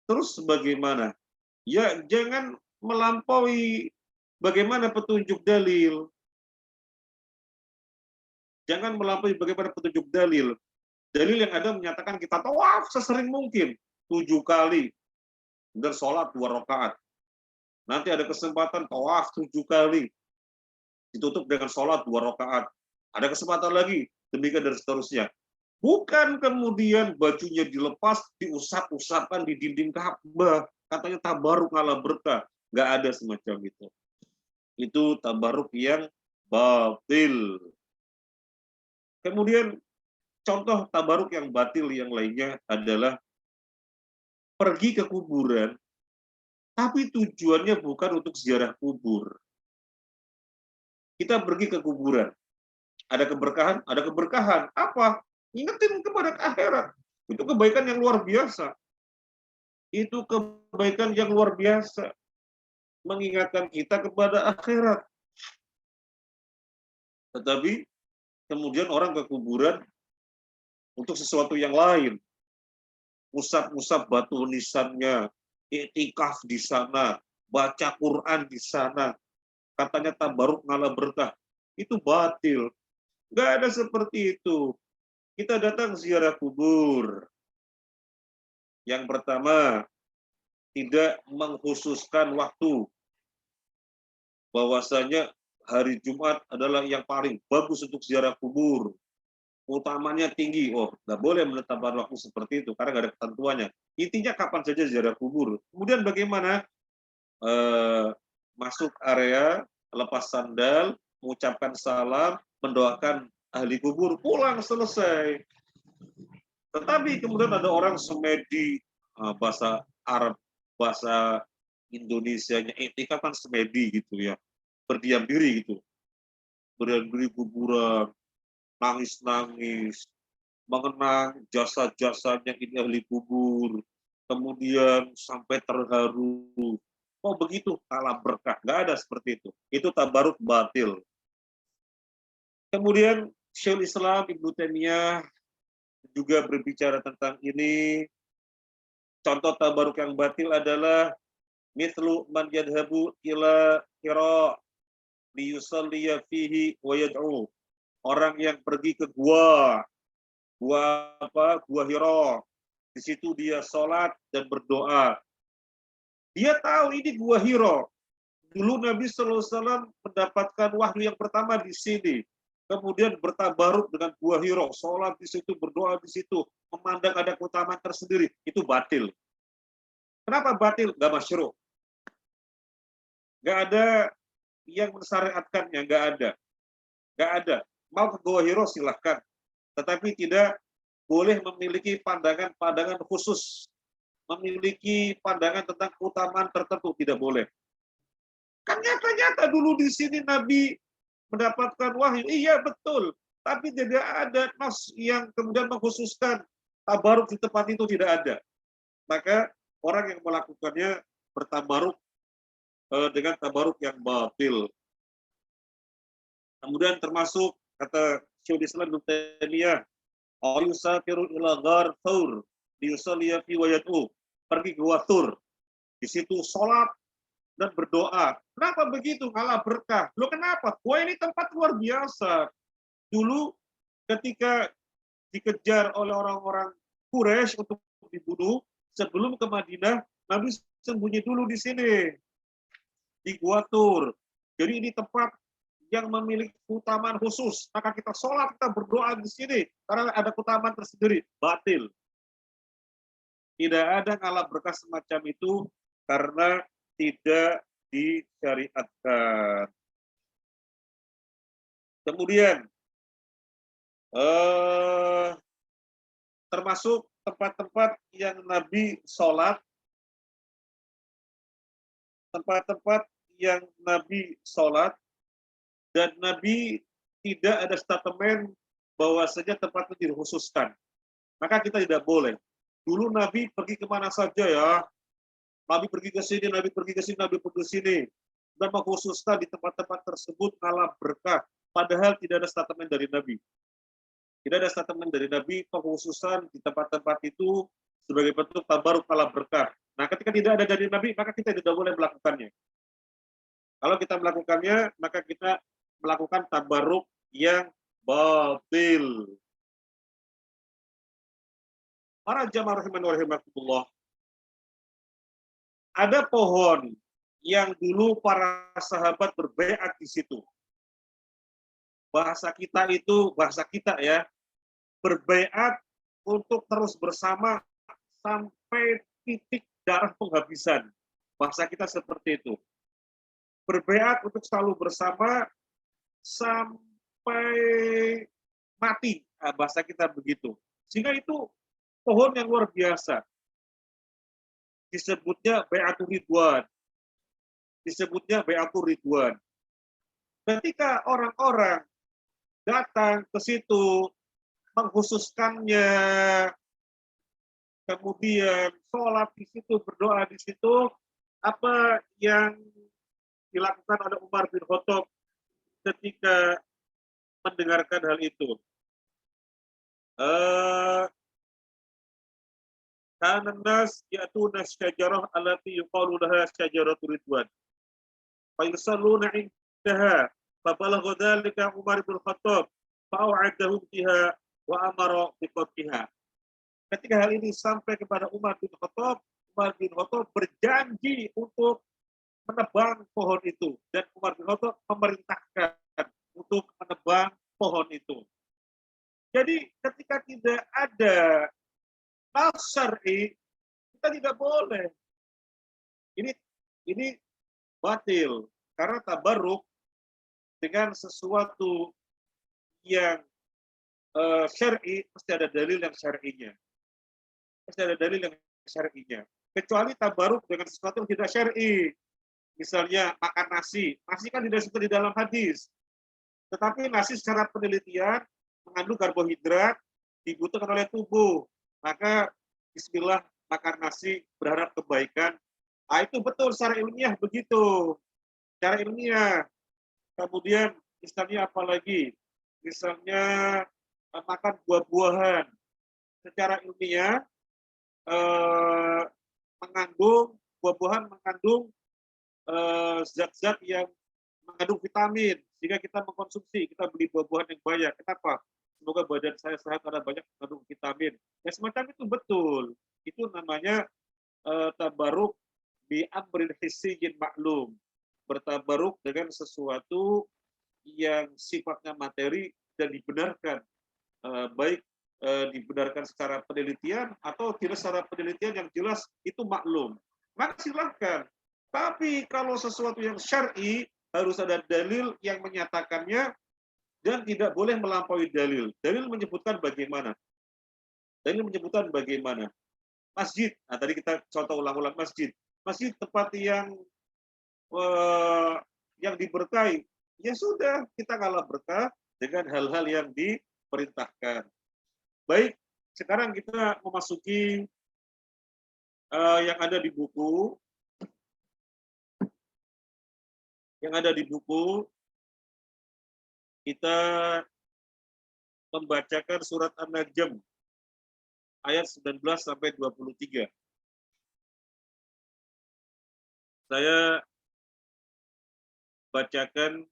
Terus bagaimana? Ya, jangan melampaui bagaimana petunjuk dalil. Jangan melampaui bagaimana petunjuk dalil. Dalil yang ada menyatakan kita tawaf sesering mungkin 7 kali dan sholat 2 rakaat. Nanti ada kesempatan tawaf 7 kali ditutup dengan sholat 2 rakaat. Ada kesempatan lagi, demikian dan seterusnya. Bukan kemudian bajunya dilepas, diusap-usapkan di dinding Ka'bah. Katanya tabaruk ala berkah. Nggak ada semacam itu. Itu tabaruk yang batil. Kemudian contoh tabaruk yang batil yang lainnya adalah pergi ke kuburan, tapi tujuannya bukan untuk ziarah kubur. Kita pergi ke kuburan, ada keberkahan, ada keberkahan. Apa? Ingetin kepada akhirat. Itu kebaikan yang luar biasa. Itu kebaikan yang luar biasa. Mengingatkan kita kepada akhirat. Tetapi kemudian orang ke kuburan untuk sesuatu yang lain. Usap-usap batu nisannya, iktikaf di sana, baca Quran di sana. Katanya tabaruk ngala berkah. Itu batil. Nggak ada seperti itu. Kita datang ziarah kubur. Yang pertama, tidak mengkhususkan waktu. Bahwasanya hari Jumat adalah yang paling bagus untuk ziarah kubur. Utamanya tinggi. Oh, nggak boleh menetapkan waktu seperti itu karena nggak ada ketentuannya. Intinya kapan saja ziarah kubur. Kemudian bagaimana? Masuk area, lepas sandal, mengucapkan salam, mendoakan ahli kubur, pulang, selesai. Tetapi kemudian ada orang semedi, bahasa Arab, bahasa Indonesianya, etika kan semedi gitu ya, berdiam diri gitu, berdiam diri kuburan, nangis-nangis, mengenang jasa-jasanya ini ahli kubur, kemudian sampai terharu. Oh begitu, kalah berkah. Nggak ada seperti itu. Itu tabaruk batil. Kemudian Syekhul Islam Ibnu Taimiyah juga berbicara tentang ini. Contoh tabaruk yang batil adalah mithlu man yadhabu ila Hira liyusalliya fihi wa yad'u. Orang yang pergi ke gua apa? Gua Hira. Di situ dia sholat dan berdoa. Dia tahu ini gua Hira. Dulu Nabi SAW mendapatkan wahyu yang pertama di sini. Kemudian bertabaruk dengan gua Hira, sholat di situ, berdoa di situ, memandang ada keutamaan tersendiri. Itu batil. Kenapa batil? Gak masyru'. Gak ada yang mensyariatkannya, gak ada. Gak ada. Mau ke gua Hira silahkan. Tetapi tidak boleh memiliki pandangan-pandangan khusus. Memiliki pandangan tentang keutamaan tertentu. Tidak boleh. Kan nyata-nyata dulu di sini Nabi mendapatkan wahyu. Iya betul. Tapi tidak ada nas yang kemudian mengkhususkan tabaruk di tempat itu, tidak ada. Maka orang yang melakukannya bertabaruk dengan tabaruk yang batil. Kemudian termasuk kata Syekhul Islam Ibnu Taimiyah, "Ayusafiru ila ghar Thawr liyusalliya fi wa yad'u." Pergi ke Gua Thur, di situ sholat dan berdoa. Kenapa begitu? Ngalah berkah. Loh kenapa? Gua ini tempat luar biasa. Dulu ketika dikejar oleh orang-orang Quraisy untuk dibunuh, sebelum ke Madinah, Nabi sembunyi dulu di sini, di Gua Thur. Jadi ini tempat yang memiliki keutamaan khusus. Maka kita sholat, kita berdoa di sini. Karena ada keutamaan tersendiri. Batil. Tidak ada ngalah berkah semacam itu karena tidak disyariatkan. Kemudian, termasuk tempat-tempat yang Nabi sholat, tempat-tempat yang Nabi sholat, dan Nabi tidak ada statement bahwasanya tempat itu dikhususkan. Maka kita tidak boleh. Dulu Nabi pergi kemana saja ya, Nabi pergi ke sini, Nabi pergi ke sini, Nabi pergi ke sini, dan mengkhususkan di tempat-tempat tersebut ngalah berkah. Padahal tidak ada statement dari Nabi. Tidak ada statement dari Nabi pengkhususan di tempat-tempat itu sebagai bentuk tabaruk ngalah berkah. Nah, ketika tidak ada dari Nabi, maka kita tidak boleh melakukannya. Kalau kita melakukannya, maka kita melakukan tabaruk yang batil. Para jamaah rahimani wa rahimakumullah, ada pohon yang dulu para sahabat berbaiat di situ. Bahasa kita ya, berbaiat untuk terus bersama sampai titik darah penghabisan. Bahasa kita seperti itu. Berbaiat untuk selalu bersama sampai mati. Nah, bahasa kita begitu. Sehingga itu pohon yang luar biasa. Disebutnya Bai'atur Ridwan. Disebutnya Bai'atur Ridwan. Ketika orang-orang datang ke situ, mengkhususkannya, kemudian sholat di situ, berdoa di situ, apa yang dilakukan oleh Umar bin Khattab ketika mendengarkan hal itu? Kana nas ya'tuna syajarah allati yuqalu laha syajaratur ridwan. Fa yusalluna 'indaha. Fa balagha dzalika Umar bin Khattab fa'adahum biha wa amara biqat'iha. Ketika hal ini sampai kepada Umar bin Khattab berjanji untuk menebang pohon itu, dan Umar bin Khattab memerintahkan untuk menebang pohon itu. Jadi ketika tidak ada nas syar'i, kita tidak boleh. Ini batil karena tabarruk dengan sesuatu yang syar'i mesti ada dalil yang syar'inya. Mesti ada dalil yang syar'inya. Kecuali tabarruk dengan sesuatu yang tidak syar'i. Misalnya makan nasi. Nasi kan tidak disebut di dalam hadis. Tetapi nasi secara penelitian mengandung karbohidrat dibutuhkan oleh tubuh. Maka bismillah makan nasi berharap kebaikan. Ah, itu betul secara ilmiah begitu. Secara ilmiah. Kemudian misalnya apa lagi? Misalnya makan buah-buahan. Secara ilmiah mengandung buah-buahan mengandung zat-zat yang mengandung vitamin, sehingga kita mengkonsumsi, kita beli buah-buahan yang banyak. Kenapa? Semoga badan saya sehat karena banyak mengandung vitamin. Ya semacam itu betul. Itu namanya tabaruk bi amrin hissiyyin maklum. Bertabaruk dengan sesuatu yang sifatnya materi dan dibenarkan, baik dibenarkan secara penelitian atau tidak secara penelitian yang jelas itu maklum. Maka silahkan. Tapi kalau sesuatu yang syar'i harus ada dalil yang menyatakannya dan tidak boleh melampaui dalil. Dalil menyebutkan bagaimana? Dalil menyebutkan bagaimana? Masjid. Nah, tadi kita contoh ulang-ulang masjid. Masjid tempat yang diberkahi. Ya sudah, kita kalah berkah dengan hal-hal yang diperintahkan. Baik, sekarang kita memasuki yang ada di buku. yang ada di buku, kita membacakan surat An-Najm ayat 19 sampai 23. Saya bacakan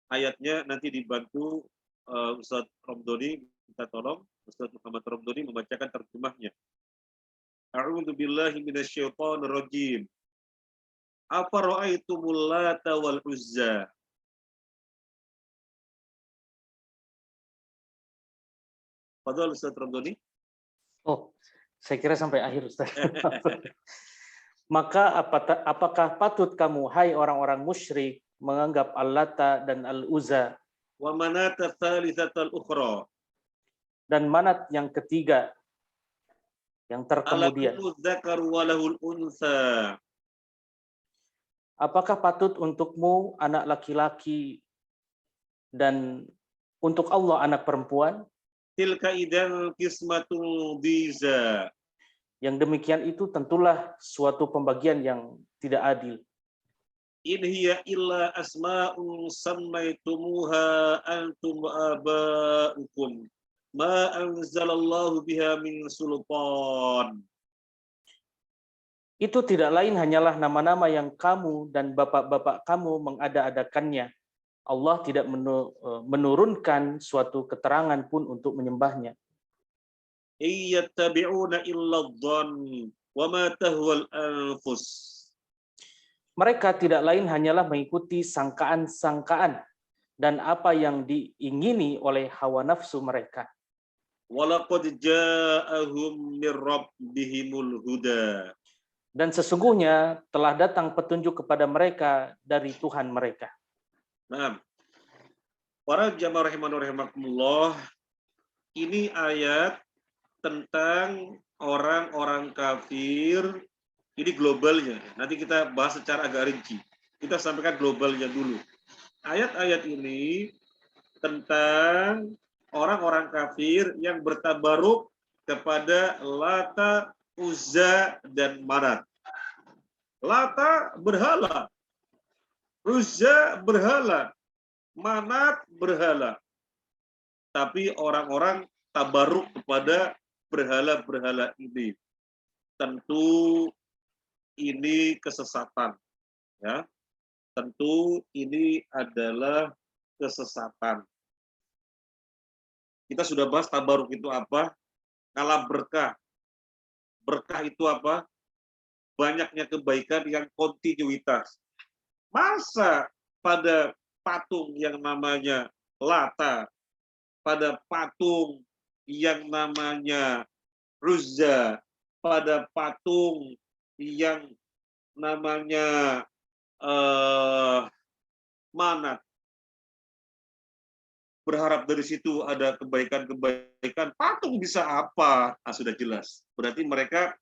ayatnya, nanti dibantu Ustadz Romdoni, kita tolong Ustadz Muhammad Romdoni membacakan terjemahnya. A'udzu billahi minasyaitonir rajim. Afara'aitumul Lata wal Uzza. Fadhal Ustadz Romdoni. Oh, saya kira sampai akhir Ustaz. Maka apakah patut kamu, hai orang-orang musyrik, menganggap Al-Lata dan Al-Uzza Wa manata tsalitsatal ukhra. dan Manat yang ketiga, yang terkemudian? Alakumuz dzakaru wa lahul unsa. Apakah patut untukmu anak laki-laki dan untuk Allah anak perempuan? Tilka idan qismatul diza. Yang demikian itu tentulah suatu pembagian yang tidak adil. In hiya illa asma'un sammaitumuha antum wa aba'ukum ma anzalallahu biha min sultan. Itu tidak lain hanyalah nama-nama yang kamu dan bapak-bapak kamu mengada-adakannya. Allah tidak menurunkan suatu keterangan pun untuk menyembahnya. Iyattabi'una illa dhann wa ma tahwal anfus. Mereka tidak lain hanyalah mengikuti sangkaan-sangkaan dan apa yang diingini oleh hawa nafsu mereka. Walaqad ja'ahum mir rabbihimul huda. Dan sesungguhnya telah datang petunjuk kepada mereka dari Tuhan mereka. Nah, para jamaah rahimanur-rahimakumullah, ini ayat tentang orang-orang kafir, ini globalnya. Nanti kita bahas secara agak rinci. Kita sampaikan globalnya dulu. Ayat-ayat ini tentang orang-orang kafir yang bertabaruk kepada Lata, Uzza, dan Manat. Lata berhala, Uzza berhala, Manat berhala. Tapi orang-orang tabaruk kepada berhala-berhala ini. Tentu ini kesesatan. Ya. Tentu ini adalah kesesatan. Kita sudah bahas tabaruk itu apa, ngalah berkah. Berkah itu apa? Banyaknya kebaikan yang kontinuitas. Masa pada patung yang namanya Lata, pada patung yang namanya Uzza, pada patung yang namanya Manat, berharap dari situ ada kebaikan-kebaikan, patung bisa apa? Ah, sudah jelas. Berarti mereka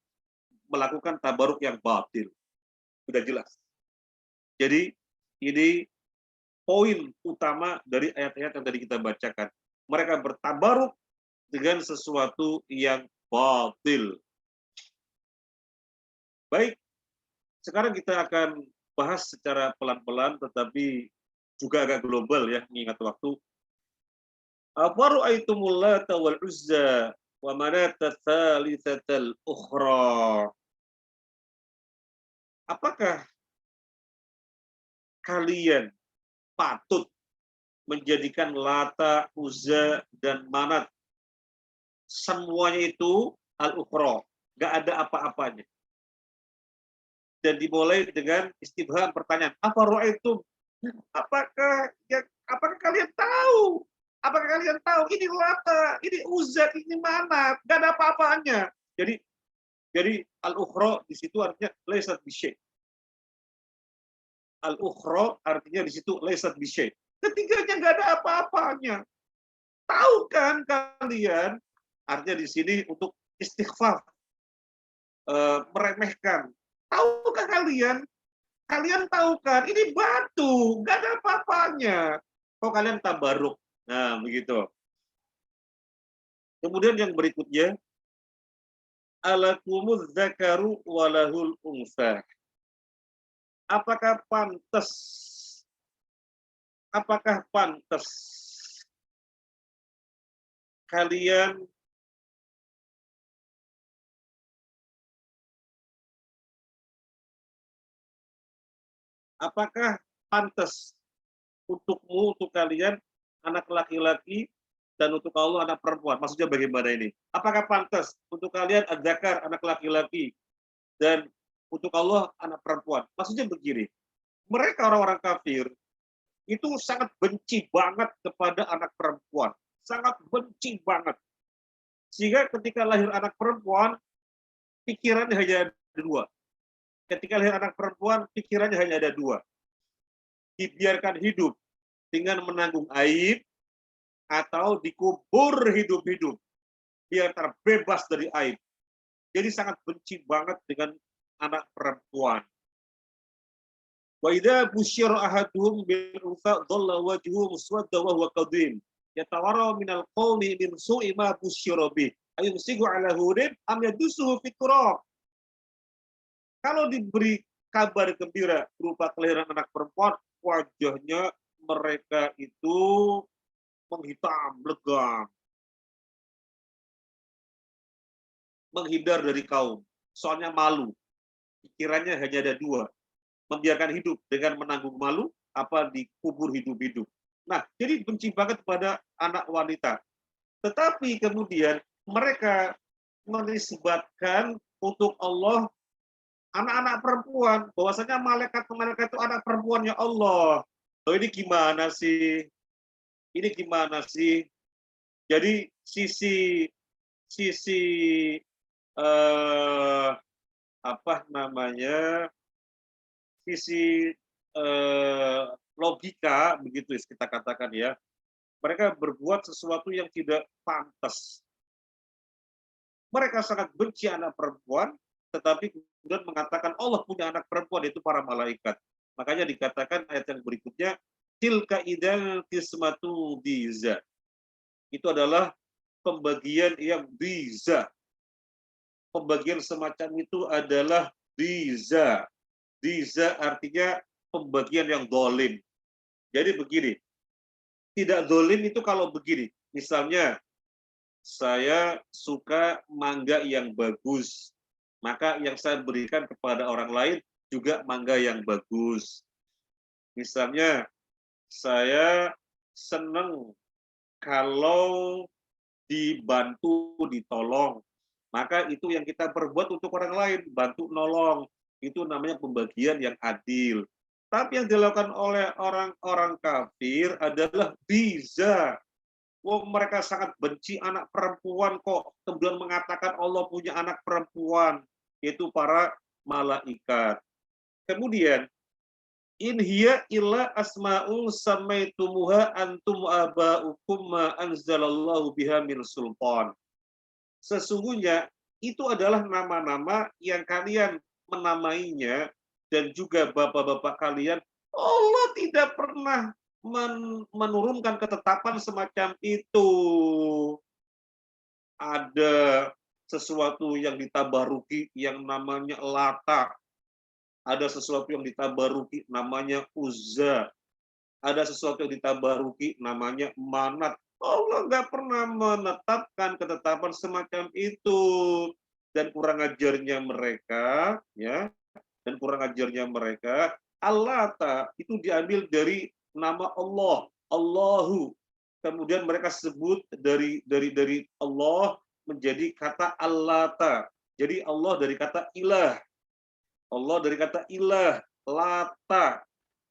melakukan tabaruk yang batil. Sudah jelas. Jadi ini poin utama dari ayat-ayat yang tadi kita bacakan. Mereka bertabaruk dengan sesuatu yang batil. Baik, sekarang kita akan bahas secara pelan-pelan tetapi juga agak global ya, mengingat waktu. Afara'aitumul Lata wal Uzza wa manata tsalitsatal ukhra. Apakah kalian patut menjadikan Lata, Uzza, dan Manat semuanya itu al-ukhra, nggak ada apa-apanya. Dan dimulai dengan istifham, pertanyaan, afara'aitum? Apakah kalian tahu? Apakah kalian tahu ini Lata, ini Uzza, ini Manat, nggak ada apa-apanya. Jadi al-ukhra di situ artinya laisat bisyai. Al-ukhra artinya di situ laisat bisyai. Ketiganya nggak ada apa-apanya. Tahu kan kalian? Artinya di sini untuk istighfar, meremehkan. Tahukah kalian? Kalian tahu kan? Ini batu, nggak ada apa-apanya. Kok kalian tabaruk? Nah, begitu. Kemudian yang berikutnya, alakumuz zakaru walahul unsa. Apakah pantas apakah pantas kalian apakah pantas untuk kalian anak laki-laki dan untuk Allah anak perempuan? Maksudnya bagaimana ini? Apakah pantas untuk kalian adzakar anak laki-laki dan untuk Allah anak perempuan? Maksudnya begini, mereka orang-orang kafir itu sangat benci banget kepada anak perempuan. Sangat benci banget. Sehingga ketika lahir anak perempuan, pikirannya hanya ada dua. Ketika lahir anak perempuan, pikirannya hanya ada dua. Dibiarkan hidup dengan menanggung aib, atau dikubur hidup-hidup, biar terbebas dari aib. Jadi sangat benci banget dengan anak perempuan. Wa idza busyira ahaduhum bil unsa dhalla wajhuhu muswadda wa huwa kadhim yatawarra minal qawmi min su'i ma busyira bih ayumsiku ala hudin am yadusuhu fit turab. Kalau diberi kabar gembira berupa kelahiran anak perempuan, wajahnya mereka itu menghitam, legam, menghindar dari kaum. Soalnya malu. Pikirannya hanya ada dua. Membiarkan hidup dengan menanggung malu, apa dikubur hidup-hidup. Nah, jadi benci banget pada anak wanita. Tetapi kemudian mereka menisbatkan untuk Allah anak-anak perempuan. Bahwasanya malaikat-malaikat itu anak perempuannya Allah. Oh, ini gimana sih? Ini gimana sih? Jadi sisi apa namanya, sisi logika begitu kita katakan ya, mereka berbuat sesuatu yang tidak pantas. Mereka sangat benci anak perempuan, tetapi kemudian mengatakan Allah punya anak perempuan, yaitu para malaikat. Makanya dikatakan ayat yang berikutnya, tilka idzal qismatu diza. Itu adalah pembagian yang biza. Pembagian semacam itu adalah biza. Biza artinya pembagian yang dolim. Jadi begini, tidak dolim itu kalau begini. Misalnya, saya suka mangga yang bagus. Maka yang saya berikan kepada orang lain juga mangga yang bagus. Misalnya, saya senang kalau dibantu, ditolong. Maka itu yang kita perbuat untuk orang lain, bantu nolong. Itu namanya pembagian yang adil. Tapi yang dilakukan oleh orang-orang kafir adalah biza. Mereka sangat benci anak perempuan kok. Kemudian mengatakan Allah punya anak perempuan. Yaitu para malaikat. Kemudian, in hiya illa asma'u samaitumuha antum aba'ukum ma anzalallahu biha min sultan. Sesungguhnya itu adalah nama-nama yang kalian menamainya dan juga bapak-bapak kalian. Allah tidak pernah menurunkan ketetapan semacam itu. Ada sesuatu yang ditabaruki yang namanya Lata. Ada sesuatu yang ditabaruki namanya Uzza. Ada sesuatu yang ditabaruki namanya Manat. Allah nggak pernah menetapkan ketetapan semacam itu. Dan kurang ajarnya mereka, ya, dan kurang ajarnya mereka, Allata itu diambil dari nama Allah, Allahu. Kemudian mereka sebut dari Allah menjadi kata Allata. Jadi Allah dari kata ilah. Allah dari kata ilah, Lata,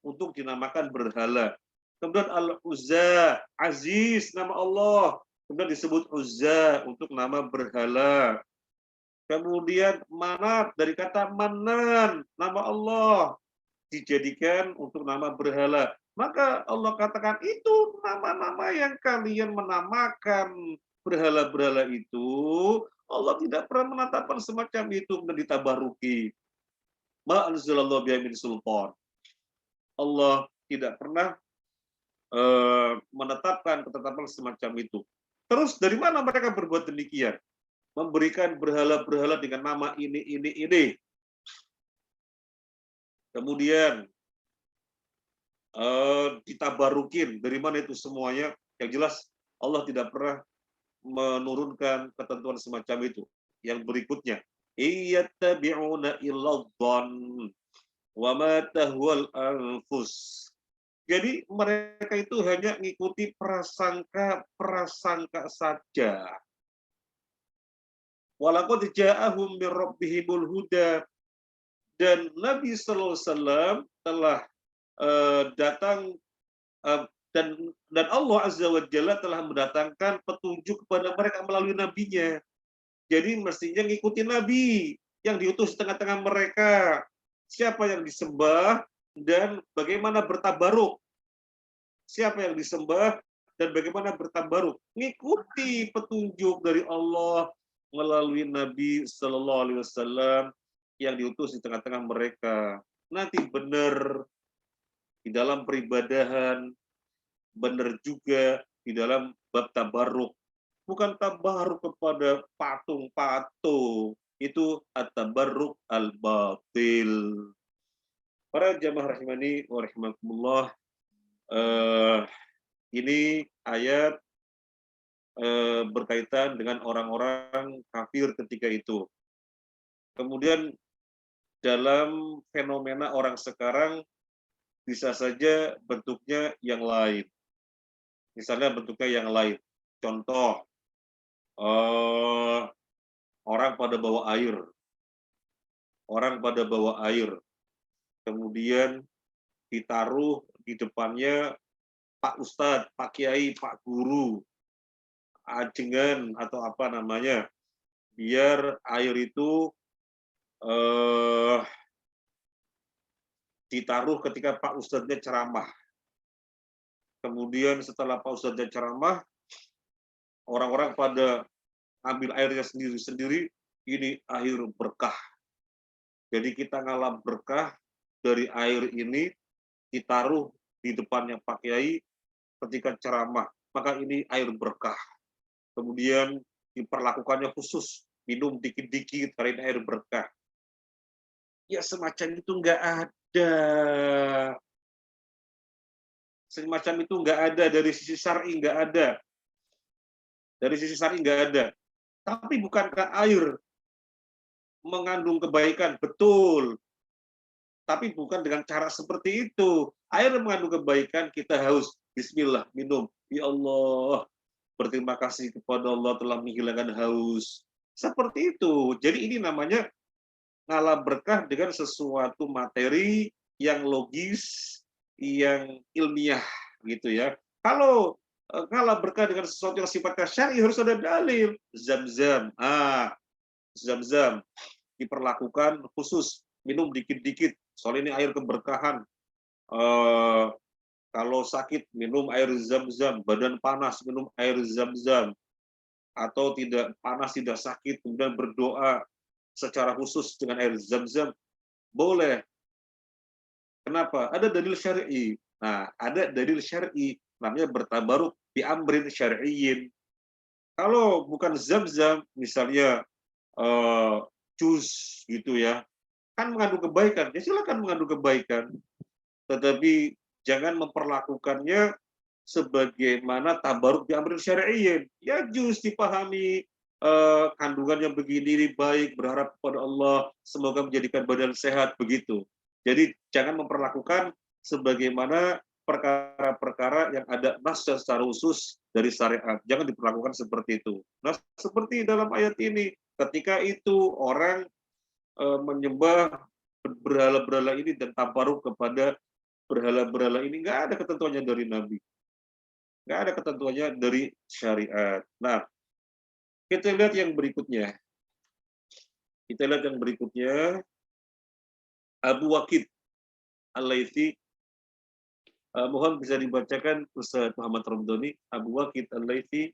untuk dinamakan berhala. Kemudian Al-Uzza, Aziz, nama Allah. Kemudian disebut Uzza untuk nama berhala. Kemudian Manat dari kata Manan, nama Allah. Dijadikan untuk nama berhala. Maka Allah katakan itu nama-nama yang kalian menamakan berhala-berhala itu. Allah tidak pernah menetapkan semacam itu dan ditabaruki. Ma anzalallahu biha min sultan. Allah tidak pernah menetapkan ketetapan semacam itu. Terus dari mana mereka berbuat demikian? Memberikan berhala-berhala dengan nama ini. Kemudian ditabarukin. Dari mana itu semuanya? Yang jelas Allah tidak pernah menurunkan ketentuan semacam itu. Yang berikutnya, iyattabi'una illa dhann wa ma tahwal anfus. Jadi mereka itu hanya mengikuti prasangka saja. Walaqad ja'ahum min rabbihimul huda, dan Nabi sallallahu alaihi wasallam telah datang, dan Allah azza wa jalla telah mendatangkan petunjuk kepada mereka melalui nabinya. Jadi mestinya ngikuti nabi yang diutus di tengah-tengah mereka. Siapa yang disembah dan bagaimana bertabaruk. Siapa yang disembah dan bagaimana bertabaruk. Ngikuti petunjuk dari Allah melalui Nabi Sallallahu Alaihi Wasallam yang diutus di tengah-tengah mereka. Nanti benar di dalam peribadahan, benar juga di dalam bab tabaruk. Bukan tabaruk kepada patung-patung, itu at-tabarruk al-batil. Para jamaah rahimani wa rahimakumullah, ini ayat berkaitan dengan orang-orang kafir ketika itu. Kemudian dalam fenomena orang sekarang bisa saja bentuknya yang lain. Misalnya bentuknya yang lain. Contoh, orang pada bawa air. Orang pada bawa air. Kemudian ditaruh di depannya Pak Ustadz, Pak Kiai, Pak Guru, ajengan atau apa namanya, biar air itu ditaruh ketika Pak Ustadznya ceramah. Kemudian setelah Pak Ustadznya ceramah, orang-orang pada ambil airnya sendiri-sendiri, ini air berkah. Jadi kita ngalap berkah dari air ini, ditaruh di depannya Pak Kiai ketika ceramah, maka ini air berkah. Kemudian diperlakukannya khusus, minum dikit-dikit karena ini air berkah. Ya semacam itu nggak ada. Semacam itu nggak ada, dari sisi syar'i nggak ada. Dari sisi syar'i nggak ada. Tapi bukankah air mengandung kebaikan? Betul. Tapi bukan dengan cara seperti itu. Air mengandung kebaikan, kita haus. Bismillah, minum. Ya Allah, berterima kasih kepada Allah telah menghilangkan haus. Seperti itu. Jadi ini namanya ngalah berkah dengan sesuatu materi yang logis, yang ilmiah gitu ya. Kalau ngalah berkah dengan sesuatu yang sifatnya syar'i harus ada dalil. Zam-zam. Zam-zam diperlakukan khusus, minum dikit-dikit. Soal ini air keberkahan. Kalau sakit minum air zam-zam, badan panas minum air zam-zam. Atau tidak panas, tidak sakit, kemudian berdoa secara khusus dengan air zam-zam, boleh. Kenapa? Ada dalil syar'i. Nah, ada dalil syar'i, namanya bertabaruk bi amrin syar'iyyin. Kalau bukan zam-zam, misalnya jus gitu ya, kan mengandung kebaikan. Ya silakan mengandung kebaikan. Tetapi jangan memperlakukannya sebagaimana tabaruk bi amrin syar'iyyin. Ya jus dipahami kandungannya begini baik, berharap kepada Allah semoga menjadikan badan sehat, begitu. Jadi jangan memperlakukan sebagaimana perkara-perkara yang ada nas secara khusus dari syariat. Jangan diperlakukan seperti itu. Nah, seperti dalam ayat ini, ketika itu orang menyembah berhala-berhala ini dan tabaruk kepada berhala-berhala ini, nggak ada ketentuannya dari Nabi. Nggak ada ketentuannya dari syariat. Nah, kita lihat yang berikutnya. Abu Waqid Al-Laitsi. Mohon bisa dibacakan Ustaz Muhammad Ramdhani. Abu Waqid Al-Laitsi.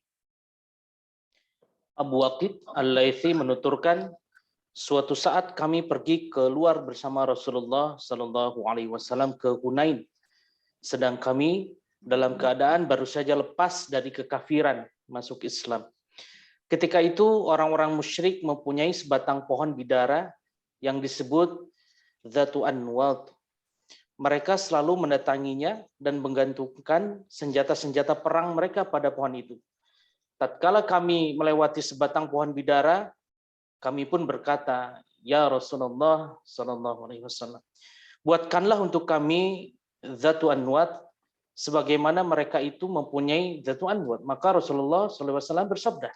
Abu Waqid Al-Laitsi menuturkan, suatu saat kami pergi keluar bersama Rasulullah Sallallahu Alaihi Wasallam ke Hunain, sedang kami dalam keadaan baru saja lepas dari kekafiran masuk Islam. Ketika itu orang-orang musyrik mempunyai sebatang pohon bidara yang disebut Zatu Anwat. Mereka selalu mendatanginya dan menggantungkan senjata-senjata perang mereka pada pohon itu. Tatkala kami melewati sebatang pohon bidara, kami pun berkata, "Ya Rasulullah sallallahu alaihi wasallam, buatkanlah untuk kami zatu anwat sebagaimana mereka itu mempunyai zatu anwat." Maka Rasulullah sallallahu alaihi wasallam bersabda,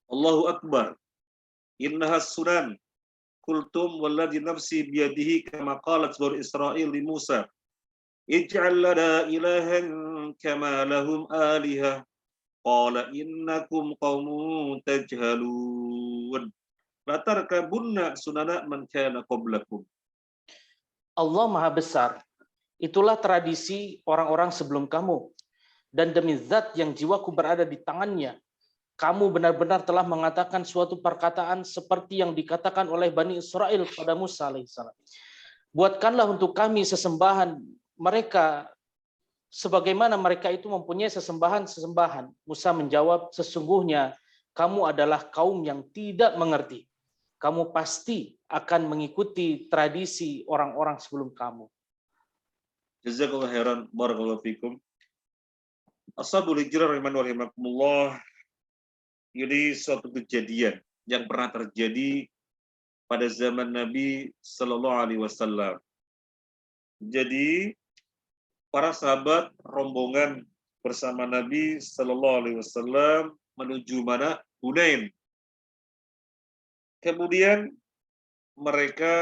Allahu Akbar. Innaha sunan. Kultum walladhi nafsi biyadihi kama qalat Bani Israel li Musa. Ij'al lana ilahan kama lahum alihah. Qala innakum qaumun tajhalun. La tarkabunna sunana man kana qablakum. Allah Maha Besar, itulah tradisi orang-orang sebelum kamu. Dan demi zat yang jiwaku berada di tangannya, kamu benar-benar telah mengatakan suatu perkataan seperti yang dikatakan oleh Bani Israel pada Musa alaihissalam. Buatkanlah untuk kami sesembahan mereka sebagaimana mereka itu mempunyai sesembahan-sesembahan. Musa menjawab, sesungguhnya kamu adalah kaum yang tidak mengerti. Kamu pasti akan mengikuti tradisi orang-orang sebelum kamu. Jazakallahu khairan, barakallahu fikum. Ashabul hijrah rahimakumullah. Ini suatu kejadian yang pernah terjadi pada zaman Nabi Sallallahu Alaihi Wasallam. Jadi para sahabat rombongan bersama Nabi Sallallahu Alaihi Wasallam menuju mana? Hunain. Kemudian mereka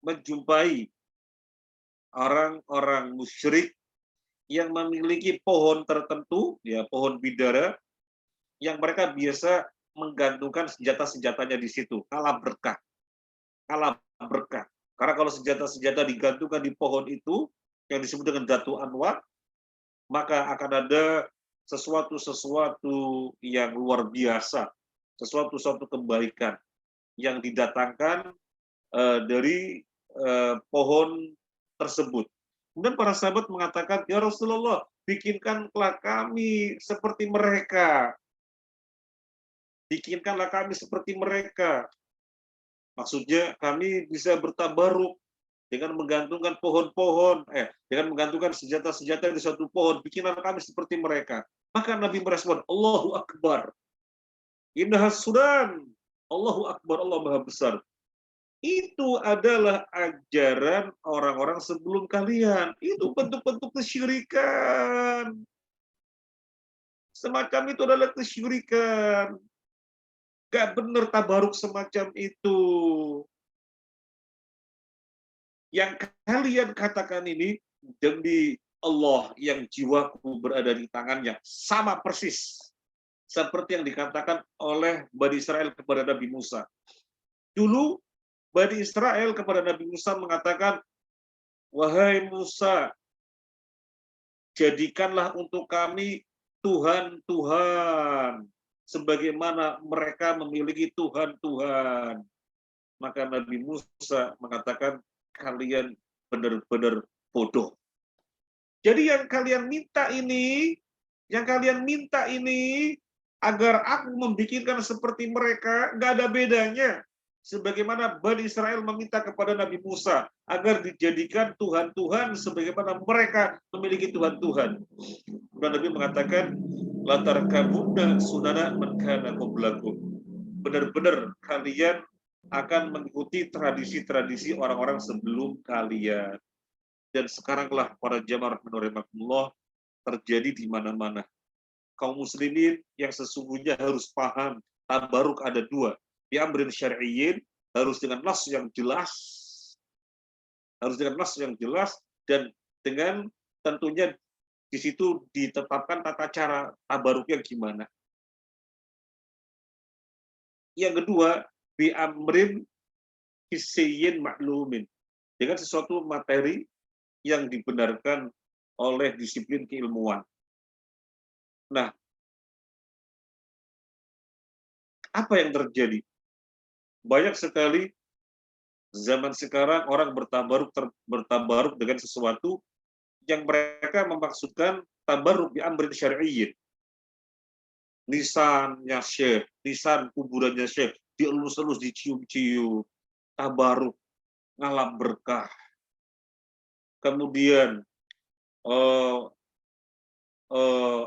menjumpai orang-orang musyrik yang memiliki pohon tertentu, ya pohon bidara, yang mereka biasa menggantungkan senjata-senjatanya di situ, kalah berkah. Karena kalau senjata-senjata digantungkan di pohon itu, yang disebut dengan Datu Anwar, maka akan ada sesuatu yang luar biasa, sesuatu kebaikan yang didatangkan dari pohon tersebut. Kemudian para sahabat mengatakan, "Ya Rasulullah, bikinkanlah kami seperti mereka. Bikinkanlah kami seperti mereka." Maksudnya kami bisa bertabaruk dengan menggantungkan dengan menggantungkan senjata-senjata di suatu pohon. Bikinlah kami seperti mereka. Maka Nabi merespon, Allahu Akbar. Innaha sunan. Allahu Akbar, Allah Maha Besar. Itu adalah ajaran orang-orang sebelum kalian. Itu bentuk-bentuk kesyirikan. Semacam itu adalah kesyirikan. Gak benar tabaruk semacam itu. Yang kalian katakan ini demi Allah yang jiwaku berada di tangannya. Sama persis seperti yang dikatakan oleh Bani Israel kepada Nabi Musa. Dulu Bani Israel kepada Nabi Musa mengatakan, "Wahai Musa, jadikanlah untuk kami Tuhan-Tuhan, sebagaimana mereka memiliki Tuhan-Tuhan." Maka Nabi Musa mengatakan, kalian benar-benar bodoh. Jadi yang kalian minta ini, agar aku membikinkan seperti mereka, nggak ada bedanya. Sebagaimana Bani Israel meminta kepada Nabi Musa, agar dijadikan Tuhan-Tuhan sebagaimana mereka memiliki Tuhan-Tuhan. Dan Nabi mengatakan, latar kabunda sunana man kana qablakum. Benar-benar kalian akan mengikuti tradisi-tradisi orang-orang sebelum kalian. Dan sekaranglah para jamaah rahimahumullah terjadi di mana-mana. Kaum muslimin yang sesungguhnya harus paham, tabaruk ada dua. Bi amrin syar'iyyin, harus dengan nas yang jelas. Dan dengan tentunya di situ ditetapkan tata cara tabaruknya gimana. Yang kedua, bi amrin hissiyyin ma'lumin, dengan sesuatu materi yang dibenarkan oleh disiplin keilmuan. Nah, apa yang terjadi? Banyak sekali zaman sekarang orang bertabaruk dengan sesuatu yang mereka memaksudkan tabaruk bi amrin syar'iyyin. Nisannya Syekh, nisan kuburannya Syekh, dielus-elus, dicium-cium. tabaruk, ngalap berkah. Kemudian eh,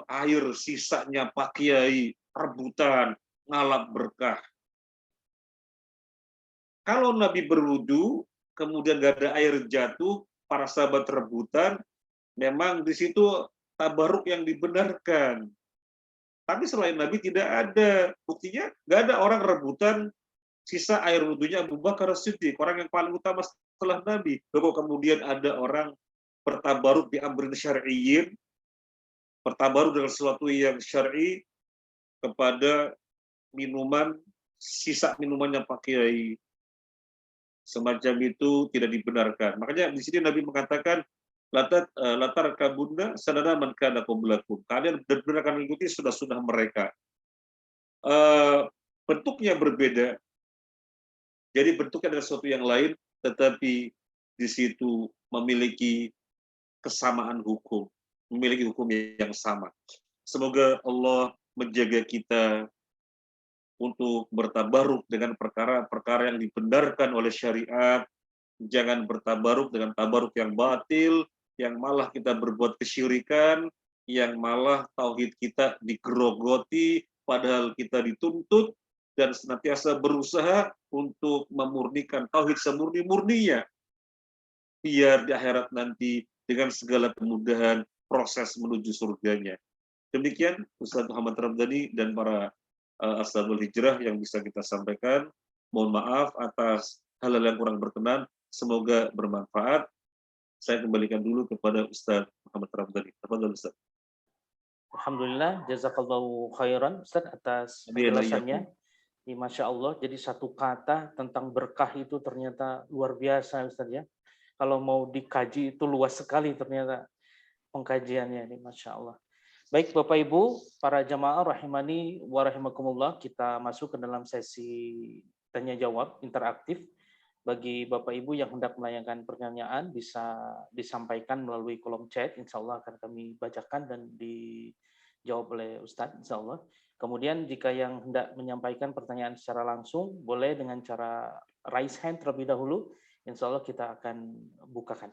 air sisanya Pak Kiai rebutan, ngalap berkah. Kalau Nabi berwudu, kemudian gak ada air jatuh, para sahabat rebutan, memang di situ tabaruk yang dibenarkan. Tapi selain Nabi tidak ada. Buktinya gak ada orang rebutan sisa air wudhunya Abu Bakar Siddiq, orang yang paling utama setelah Nabi. Lalu kemudian ada orang bertabaruk di amrin syar'iyyin, bertabaruk dengan sesuatu yang syar'i kepada minuman, sisa minumannya Pak Kiai. Semacam itu tidak dibenarkan. Makanya di sini Nabi mengatakan latar kabunda sanana man kana qablakum. Kalian benar-benar akan mengikuti sudah mereka. Bentuknya berbeda. Jadi bentuknya adalah sesuatu yang lain, tetapi di situ memiliki kesamaan hukum, memiliki hukum yang sama. Semoga Allah menjaga kita untuk bertabaruk dengan perkara-perkara yang dibenarkan oleh syariat, jangan bertabaruk dengan tabaruk yang batil, yang malah kita berbuat kesyirikan, yang malah tauhid kita digerogoti, padahal kita dituntut dan senantiasa berusaha untuk memurnikan tauhid semurni-murninya, biar di akhirat nanti dengan segala kemudahan proses menuju surganya. Demikian Ustaz Muhammad Ramdhani dan para Ashabul Hijrah yang bisa kita sampaikan. Mohon maaf atas hal-hal yang kurang berkenan. Semoga bermanfaat. Saya kembalikan dulu kepada Ustaz Muhammad Ramdhani. Tafadhol Ustaz. Alhamdulillah, jazakallahu khairan Ustaz atas penjelasannya. Ya, Masya Allah, jadi satu kata tentang berkah itu ternyata luar biasa Ustaz ya. Kalau mau dikaji itu luas sekali ternyata pengkajiannya ini, Masya Allah. Baik Bapak Ibu, para jamaah rahimani wa rahimakumullah, kita masuk ke dalam sesi tanya jawab interaktif. Bagi Bapak Ibu yang hendak melayangkan pertanyaan bisa disampaikan melalui kolom chat, insya Allah akan kami bacakan dan dijawab oleh Ustadz, insya Allah. Kemudian jika yang hendak menyampaikan pertanyaan secara langsung, boleh dengan cara raise hand terlebih dahulu, insya Allah kita akan bukakan.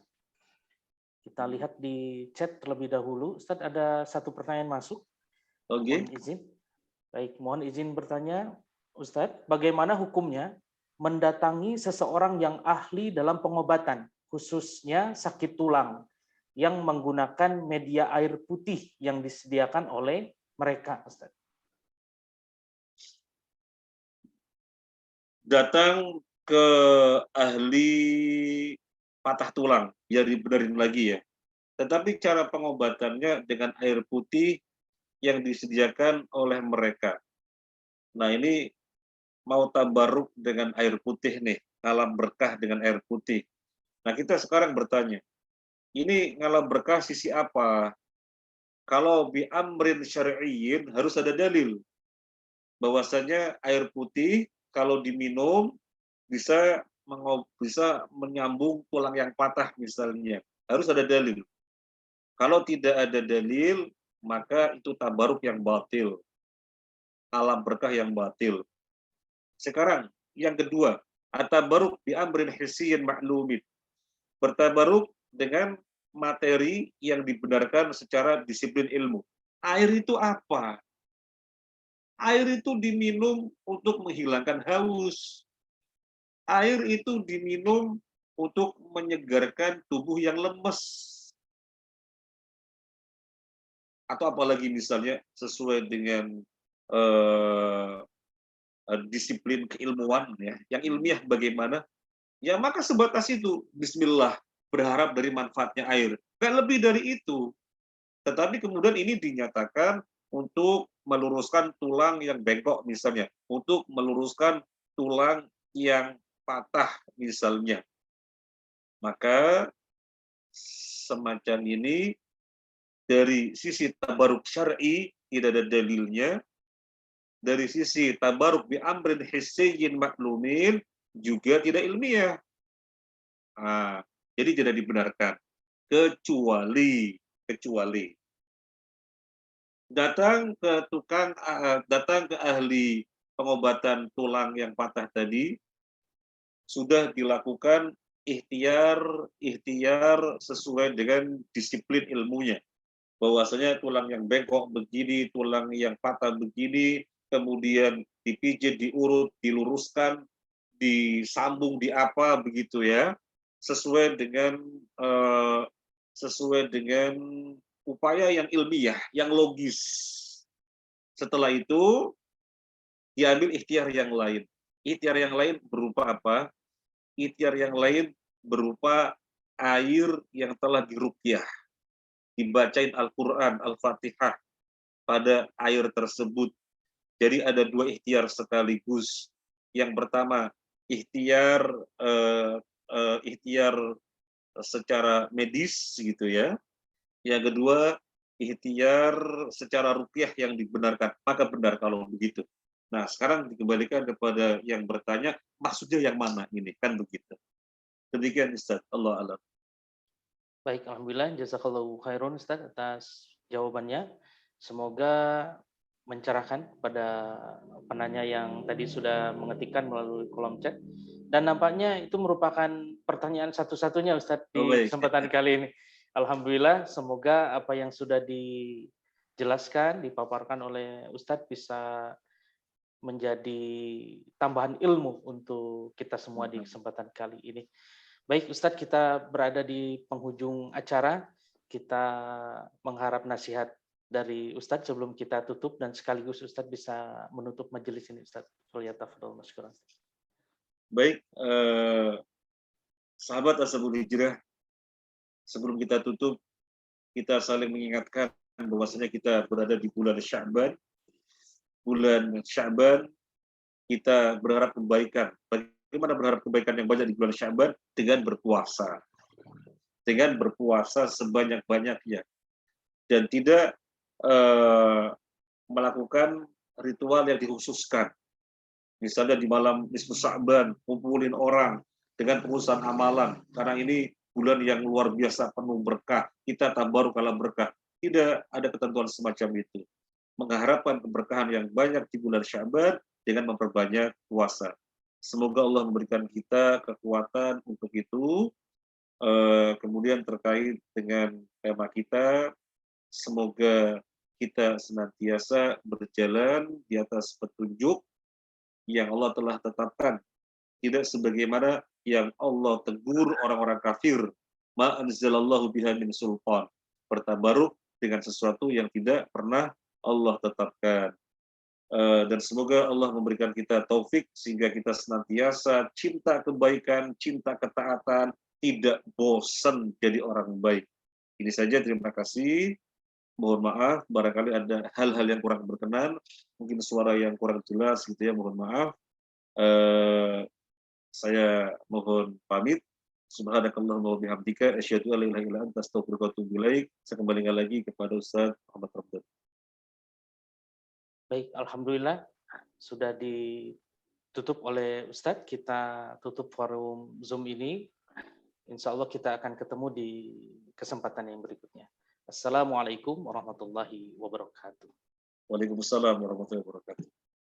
Kita lihat di chat terlebih dahulu. Ustadz, ada satu pertanyaan masuk. Oke. Mohon izin. Baik, mohon izin bertanya, Ustadz, bagaimana hukumnya mendatangi seseorang yang ahli dalam pengobatan, khususnya sakit tulang, yang menggunakan media air putih yang disediakan oleh mereka, Ustadz? Datang ke ahli patah tulang, biar dibenerin lagi ya. Tetapi cara pengobatannya dengan air putih yang disediakan oleh mereka. Nah ini mau tabaruk dengan air putih nih, ngalam berkah dengan air putih. Nah kita sekarang bertanya, ini ngalam berkah sisi apa? Kalau bi amrin syar'iyyin harus ada dalil bahwasanya air putih kalau diminum bisa menyambung tulang yang patah misalnya. Harus ada dalil. Kalau tidak ada dalil, maka itu tabaruk yang batil. Alam berkah yang batil. Sekarang, yang kedua, at-tabaruk bi amrin hissiyin ma'lumin. Bertabaruk dengan materi yang dibenarkan secara disiplin ilmu. Air itu apa? Air itu diminum untuk menghilangkan haus. Air itu diminum untuk menyegarkan tubuh yang lemes. Atau apalagi misalnya sesuai dengan disiplin keilmuan ya, yang ilmiah bagaimana, ya maka sebatas itu, bismillah, berharap dari manfaatnya air. Nggak lebih dari itu. Tetapi kemudian ini dinyatakan untuk meluruskan tulang yang bengkok misalnya, untuk meluruskan tulang yang patah misalnya. Maka semacam ini dari sisi tabaruk syar'i tidak ada dalilnya, dari sisi tabaruk bi amrin hissiyyin maklumin juga tidak ilmiah. Nah, jadi tidak dibenarkan kecuali datang ke ahli pengobatan tulang yang patah tadi, sudah dilakukan ikhtiar sesuai dengan disiplin ilmunya. Bahwasanya tulang yang bengkok begini, tulang yang patah begini, kemudian dipijit, diurut, diluruskan, disambung, di apa begitu ya, sesuai dengan eh, sesuai dengan upaya yang ilmiah, yang logis. Setelah itu diambil ikhtiar yang lain. Ikhtiar yang lain berupa apa? Ikhtiar yang lain berupa air yang telah diruqyah, dibacain Al-Quran, Al-Fatihah pada air tersebut. Jadi ada dua ikhtiar sekaligus. Yang pertama, ikhtiar ikhtiar secara medis gitu ya. Yang kedua, ikhtiar secara ruqyah yang dibenarkan. Maka benar kalau begitu. Nah, sekarang dikembalikan kepada yang bertanya, maksudnya yang mana ini? Kan begitu. Demikian Ustaz. Allah alam. Baik, alhamdulillah jazakallahu khairan Ustaz atas jawabannya. Semoga mencerahkan pada penanya yang tadi sudah mengetikkan melalui kolom chat. Dan nampaknya itu merupakan pertanyaan satu-satunya Ustaz Oh, di baik. kesempatan kali ini. Alhamdulillah, semoga apa yang sudah dijelaskan, dipaparkan oleh Ustadz bisa menjadi tambahan ilmu untuk kita semua di kesempatan kali ini. Baik Ustadz, kita berada di penghujung acara. Kita mengharap nasihat dari Ustadz sebelum kita tutup dan sekaligus Ustadz bisa menutup majelis ini Ustadz. Falyatafadhal masykuran. Baik, sahabat Ashabul Hijrah, sebelum kita tutup, kita saling mengingatkan bahwasanya kita berada di bulan Sya'ban. Bulan Sya'ban kita berharap kebaikan. Bagaimana berharap kebaikan yang banyak di bulan Sya'ban? Dengan berpuasa. Dengan berpuasa sebanyak-banyaknya. Dan tidak melakukan ritual yang dikhususkan. Misalnya di malam nisfu Sya'ban, kumpulin orang dengan pengurusan amalan. Karena ini bulan yang luar biasa penuh berkah. Kita tabaruk kalau berkah. Tidak ada ketentuan semacam itu. Mengharapkan keberkahan yang banyak di bulan Sya'ban dengan memperbanyak puasa. Semoga Allah memberikan kita kekuatan untuk itu. Kemudian terkait dengan tema kita, semoga kita senantiasa berjalan di atas petunjuk yang Allah telah tetapkan, tidak sebagaimana yang Allah tegur orang-orang kafir, ma anzalallahu biha min sultan, bertabaruk dengan sesuatu yang tidak pernah Allah tetapkan. Dan semoga Allah memberikan kita taufik sehingga kita senantiasa cinta kebaikan, cinta ketaatan, tidak bosan jadi orang baik. Ini saja, terima kasih. Mohon maaf, barangkali ada hal-hal yang kurang berkenan, mungkin suara yang kurang jelas gitu ya, mohon maaf. Saya mohon pamit. Subhanakallahumma wa bihamdika asyhadu an la ilaha illa anta astaghfiruka wa atubu ilaik. Saya kembalikan lagi kepada Ustaz Muhammad Ramdan. Baik, alhamdulillah sudah ditutup oleh Ustadz. Kita tutup forum Zoom ini. Insya Allah kita akan ketemu di kesempatan yang berikutnya. Assalamualaikum warahmatullahi wabarakatuh. Waalaikumsalam warahmatullahi wabarakatuh.